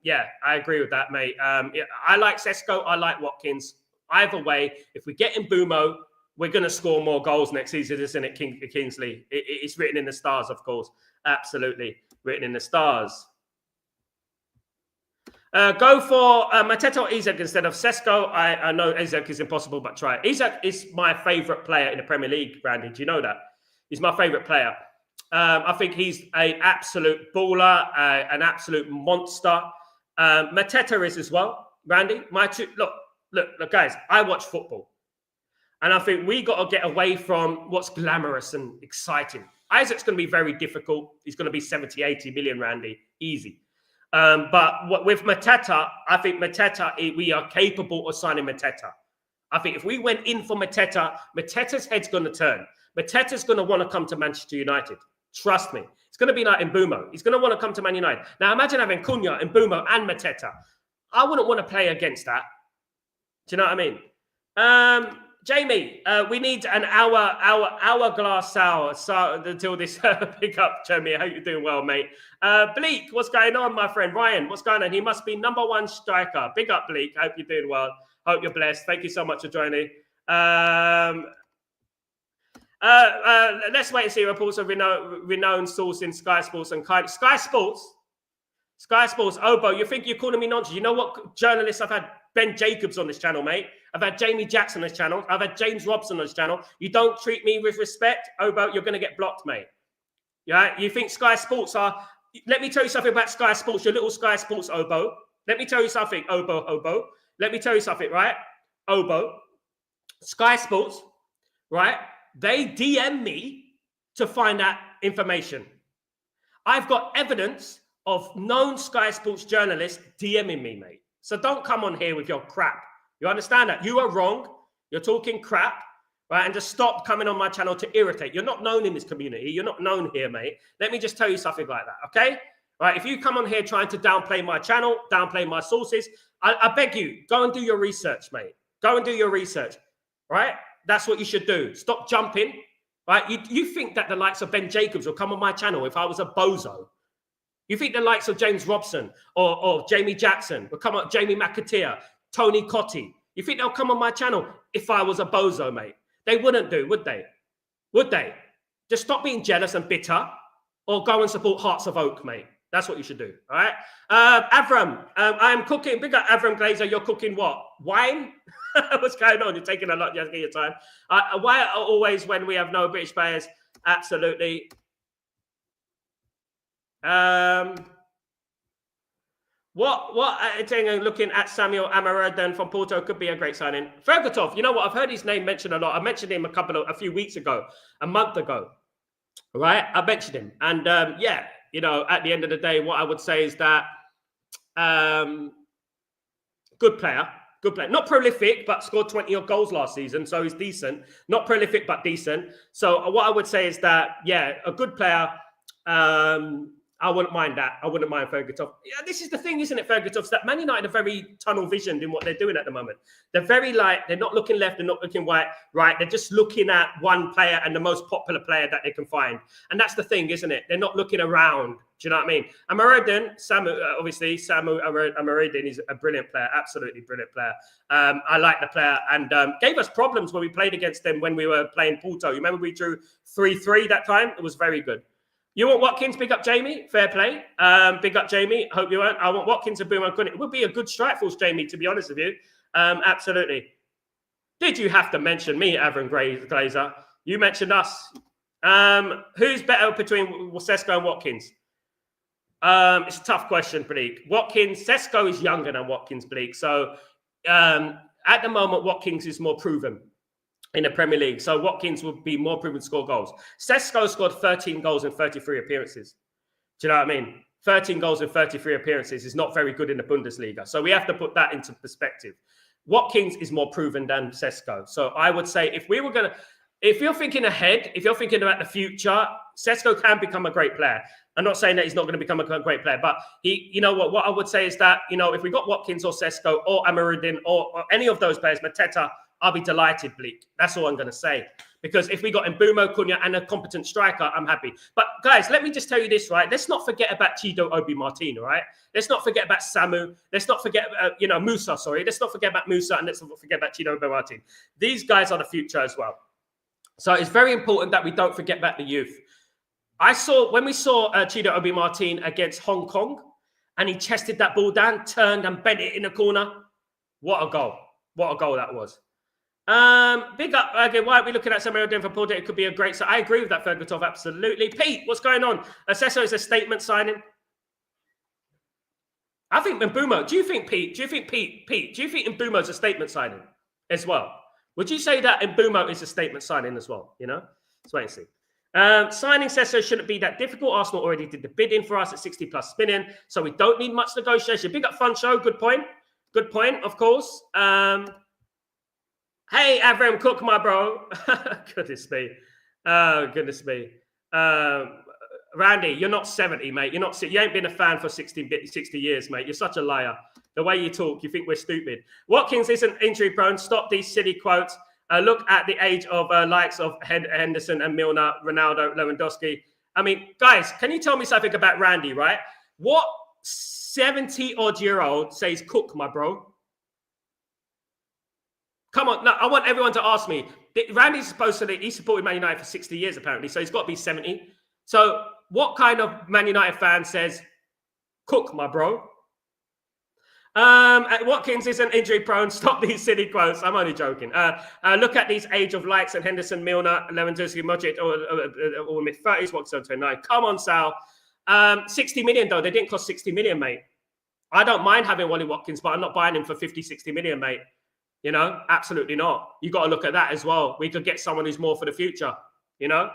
S1: yeah, I agree with that, mate. I like Sesko, I like Watkins. Either way, if we get Mbeumo, we're going to score more goals next season, isn't it, Kingsley? It's written in the stars, of course. Absolutely written in the stars. Go for Mateta or Isak instead of Sesko. I know Isak is impossible, but try it. Isak is my favourite player in the Premier League, Randy. Do you know that? He's my favourite player. I think he's an absolute baller, an absolute monster. Mateta is as well, Randy. Look, guys, I watch football. And I think we got to get away from what's glamorous and exciting. Isak's going to be very difficult. He's going to be 70, 80 million, Randy. Easy. But with Mateta, I think we are capable of signing Mateta. I think if we went in for Mateta, Mateta's head's going to turn. Mateta's going to want to come to Manchester United. Trust me. It's going to be like Mbeumo. He's going to want to come to Man United. Now, imagine having Cunha, Mbeumo, and Mateta. I wouldn't want to play against that. Do you know what I mean? Jamie, we need an hourglass sour until this pick up, Jamie. I hope you're doing well, mate. Bleak, what's going on, my friend? Ryan, what's going on? He must be #1 striker. Big up, Bleak. Hope you're doing well. Hope you're blessed. Thank you so much for joining. Let's wait and see reports of renowned source in Sky Sports and Sky Sports, Obo, you think you're calling me nonsense? You know what journalists I've had? Ben Jacobs on this channel, mate. I've had Jamie Jackson on this channel. I've had James Robson on this channel. You don't treat me with respect, Obo, you're going to get blocked, mate. Yeah, you think Sky Sports are... Let me tell you something about Sky Sports, your little Sky Sports, Obo. Let me tell you something, Obo. Let me tell you something, right? Obo. Sky Sports, right? They DM me to find out information. I've got evidence of known Sky Sports journalists DMing me, mate. So don't come on here with your crap. You understand that? You are wrong. You're talking crap, right? And just stop coming on my channel to irritate. You're not known in this community. You're not known here, mate. Let me just tell you something like that, okay? Right? If you come on here trying to downplay my channel, downplay my sources, I beg you, go and do your research, mate. Go and do your research, right? That's what you should do. Stop jumping right? You think that the likes of Ben Jacobs will come on my channel if I was a bozo? You think the likes of James Robson or Jamie Jackson will come on, Jamie McAteer, Tony Cottee? You think they'll come on my channel if I was a bozo, mate? They wouldn't do, would they? Would they? Just stop being jealous and bitter or go and support Hearts of Oak, mate. That's what you should do, all right? Avram, I am cooking. Big up Avram Glazer. You're cooking what? Wine? What's going on? You're taking a lot. Just get your time. Why always when we have no British players? Absolutely. Looking at Samuel Amaraden from Porto could be a great signing. Fergatov, you know what? I've heard his name mentioned a lot. I mentioned him a few weeks ago, a month ago, right? I mentioned him, and yeah, you know, at the end of the day, what I would say is that good player, not prolific, but scored 20 goals last season, so he's decent. Not prolific, but decent. So what I would say is that, yeah, a good player. I wouldn't mind that. I wouldn't mind Fergatov. Yeah, this is the thing, isn't it, Fergatov? Is that Man United are very tunnel visioned in what they're doing at the moment. They're very they're not looking left, they're not looking right. They're just looking at one player and the most popular player that they can find. And that's the thing, isn't it? They're not looking around. Do you know what I mean? Amaradin, Samu Amaradin is a brilliant player, absolutely brilliant player. I like the player and gave us problems when we played against them when we were playing Porto. You remember we drew 3-3 that time? It was very good. You want Watkins? Big up Jamie. Fair play. Big up Jamie. Hope you won't. I want Watkins and Mbeumo. It would be a good strike force, Jamie, to be honest with you. Absolutely. Did you have to mention me, Avram Glazer? You mentioned us. Who's better between Sesko and Watkins? It's a tough question, Bleak. Sesko is younger than Watkins, Bleak. So at the moment, Watkins is more proven in the Premier League. So Watkins would be more proven to score goals. Sesko scored 13 goals in 33 appearances. Do you know what I mean? 13 goals in 33 appearances is not very good in the Bundesliga. So we have to put that into perspective. Watkins is more proven than Sesko. So I would say if you're thinking ahead, if you're thinking about the future, Sesko can become a great player. I'm not saying that he's not going to become a great player, but you know what I would say is that, you know, if we got Watkins or Sesko or Amaradin or any of those players, Mateta, I'll be delighted, Bleak. That's all I'm going to say. Because if we got Mbeumo, Cunha, and a competent striker, I'm happy. But guys, let me just tell you this, right? Let's not forget about Chido Obi Martin, all right? Let's not forget about Samu. Let's not forget, Musa, sorry. Let's not forget about Musa, and let's not forget about Chido Obi Martin. These guys are the future as well. So it's very important that we don't forget about the youth. When we saw Chido Obi Martin against Hong Kong, and he chested that ball down, turned and bent it in the corner. What a goal. What a goal that was. Big up. Again, why are we looking at Samuel doing for Porto? It could be a great. So I agree with that, Fergatov. Absolutely. Pete, what's going on? Sesko is a statement signing. I think Mbeumo. Do you think Mbeumo is a statement signing as well? Would you say that Mbeumo is a statement signing as well? You know, let's wait and see. Signing Sesko shouldn't be that difficult. Arsenal already did the bidding for us at 60 plus spinning, so we don't need much negotiation. Big up Fun Show. Good point. Good point. Of course. Hey, Avram Cook, my bro. Goodness me. Oh, goodness me. Randy, you're not 70, mate. You ain't been a fan for 60 years, mate. You're such a liar. The way you talk, you think we're stupid. Watkins isn't injury prone. Stop these silly quotes. Look at the age of likes of Henderson and Milner, Ronaldo, Lewandowski. I mean, guys, can you tell me something about Randy, right? What 70-odd-year-old says Cook, my bro? Come on, no, I want everyone to ask me. Randy's he supported Man United for 60 years, apparently, so he's got to be 70. So what kind of Man United fan says, Cook, my bro? Watkins isn't injury prone. Stop these silly quotes. I'm only joking. Look at these age of likes and Henderson, Milner, Lewandowski, Modric, or mid-30s, Watkins 29. Come on, Sal. 60 million, though. They didn't cost 60 million, mate. I don't mind having Wally Watkins, but I'm not buying him for 50, 60 million, mate. You know, absolutely not. You got to look at that as well. We could get someone who's more for the future. You know,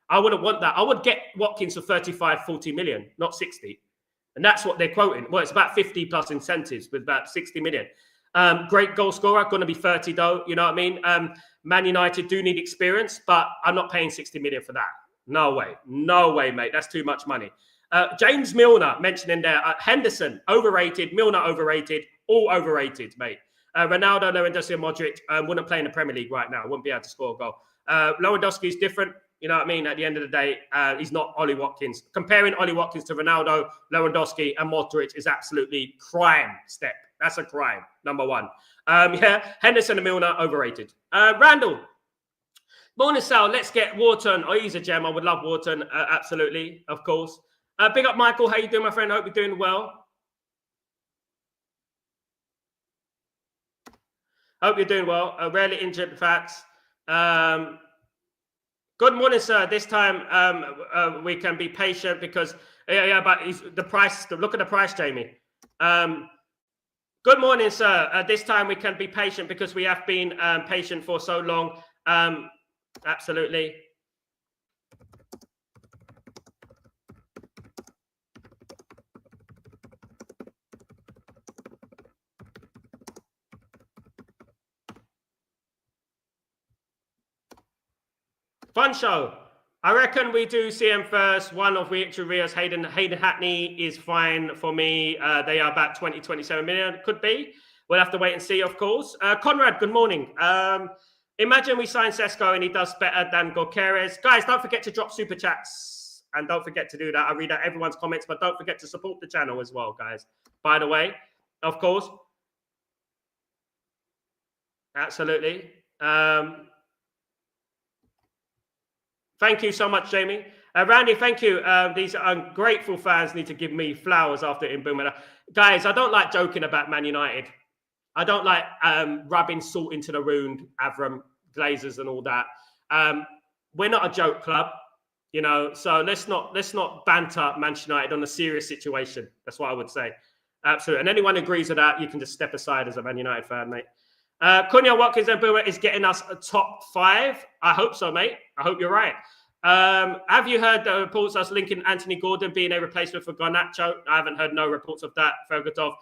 S1: I wouldn't want that. I would get Watkins for 35, 40 million, not 60. And that's what they're quoting. Well, it's about 50 plus incentives with about 60 million. Great goal scorer, going to be 30 though. You know what I mean? Man United do need experience, but I'm not paying 60 million for that. No way. No way, mate. That's too much money. James Milner mentioned in there. Henderson, overrated. Milner, overrated. All overrated, mate. Ronaldo, Lewandowski, and Modric wouldn't play in the Premier League right now. Wouldn't be able to score a goal. Lewandowski is different. You know what I mean? At the end of the day, he's not Ollie Watkins. Comparing Ollie Watkins to Ronaldo, Lewandowski, and Modric is absolutely crime step. That's a crime, number one. Henderson and Milner, overrated. Randall. Morning, Sal. Let's get Wharton. Oh, he's a gem. I would love Wharton. Absolutely, of course. Big up, Michael. How you doing, my friend? Hope you're doing well. Hope you're doing well. Rarely injured facts. Good morning, sir. This time we can be patient because but the price. Look at the price, Jamie. Good morning, sir. This time we can be patient because we have been patient for so long. Absolutely. Fun show. I reckon we do CM first. One of Victor Rios, Hayden Hackney is fine for me. They are about 20, 27 million. Could be. We'll have to wait and see, of course. Conrad, good morning. Imagine we sign Sesko and he does better than Gokeres. Guys, don't forget to drop super chats. And don't forget to do that. I read out everyone's comments, but don't forget to support the channel as well, guys. By the way, of course. Absolutely. Thank you so much, Jamie. Randy, thank you. These ungrateful fans need to give me flowers after Mbeumo. Guys, I don't like joking about Man United. I don't like rubbing salt into the wound, Avram, Glazers and all that. We're not a joke club, you know, so let's not banter Manchester United on a serious situation. That's what I would say. Absolutely. And anyone who agrees with that, you can just step aside as a Man United fan, mate. Cunha, Watkins, and Mbeumo is getting us a top 5. I hope so, mate. I hope you're right. Have you heard the reports us linking Anthony Gordon being a replacement for Garnacho? I haven't heard no reports of that, Fergatov.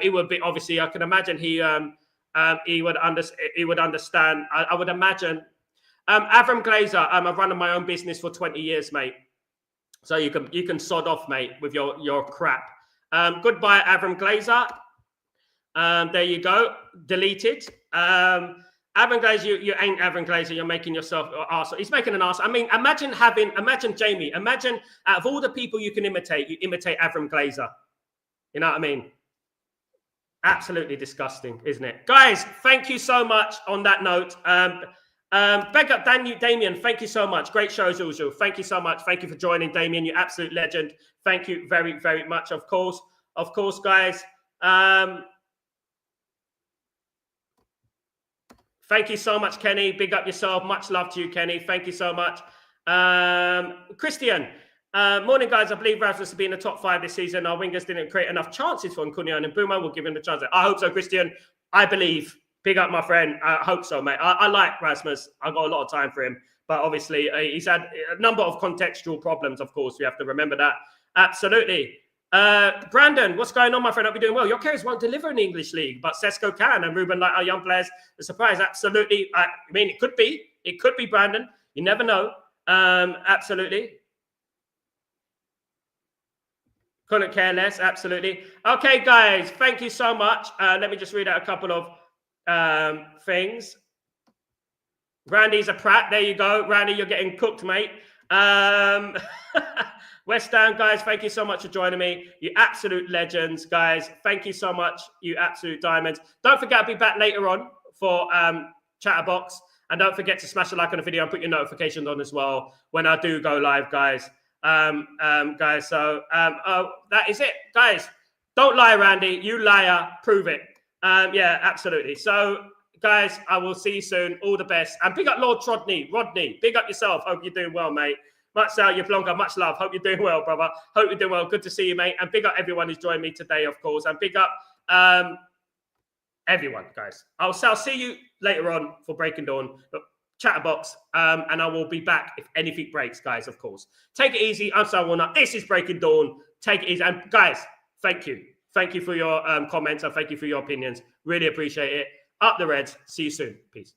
S1: It would be, obviously, I can imagine he would understand. I would imagine. Avram Glazer, I've run my own business for 20 years, mate. So you can sod off, mate, with your crap. Goodbye, Avram Glazer. There you go. Deleted. Avram Glazer, you ain't Avram Glazer. You're making yourself an arse. He's making an arse. I mean, imagine Jamie. Imagine out of all the people you can imitate, you imitate Avram Glazer. You know what I mean? Absolutely disgusting, isn't it? Guys, thank you so much on that note. Beg up Damien. Thank you so much. Great show as usual. Thank you so much. Thank you for joining, Damien. You absolute legend. Thank you very, very much. Of course, guys. Thank you so much, Kenny. Big up yourself. Much love to you, Kenny. Thank you so much. Christian. Morning, guys. I believe Rasmus will be in the top 5 this season. Our wingers didn't create enough chances for Cunha and Mbeumo. We'll give him the chance. I hope so, Christian. I believe. Big up, my friend. I hope so, mate. I like Rasmus. I've got a lot of time for him. But obviously, he's had a number of contextual problems, of course. We have to remember that. Absolutely. Brandon, what's going on, my friend? Hope you're doing well. Your carriers won't deliver in the English league, but Sesko can. And Ruben, like our young players, the surprise. Absolutely. I mean, it could be. It could be, Brandon. You never know. Absolutely. Couldn't care less. Absolutely. Okay, guys. Thank you so much. Let me just read out a couple of things. Randy's a prat. There you go. Randy, you're getting cooked, mate. West Ham, guys, thank you so much for joining me. You absolute legends, guys. Thank you so much, you absolute diamonds. Don't forget, I'll be back later on for Chatterbox. And don't forget to smash a like on the video and put your notifications on as well when I do go live, guys. Guys, so that is it. Guys, don't lie, Randy. You liar. Prove it. Yeah, absolutely. So, guys, I will see you soon. All the best. And big up Lord Rodney. Big up yourself. Hope you're doing well, mate. Much Sal, Yablonga, much love. Hope you're doing well, brother. Hope you're doing well. Good to see you, mate. And big up everyone who's joined me today, of course. And big up everyone, guys. I'll see you later on for Breaking Dawn. Chatterbox. And I will be back if anything breaks, guys, of course. Take it easy. I'm Sal Warner. This is Breaking Dawn. Take it easy. And guys, thank you. Thank you for your comments and thank you for your opinions. Really appreciate it. Up the Reds. See you soon. Peace.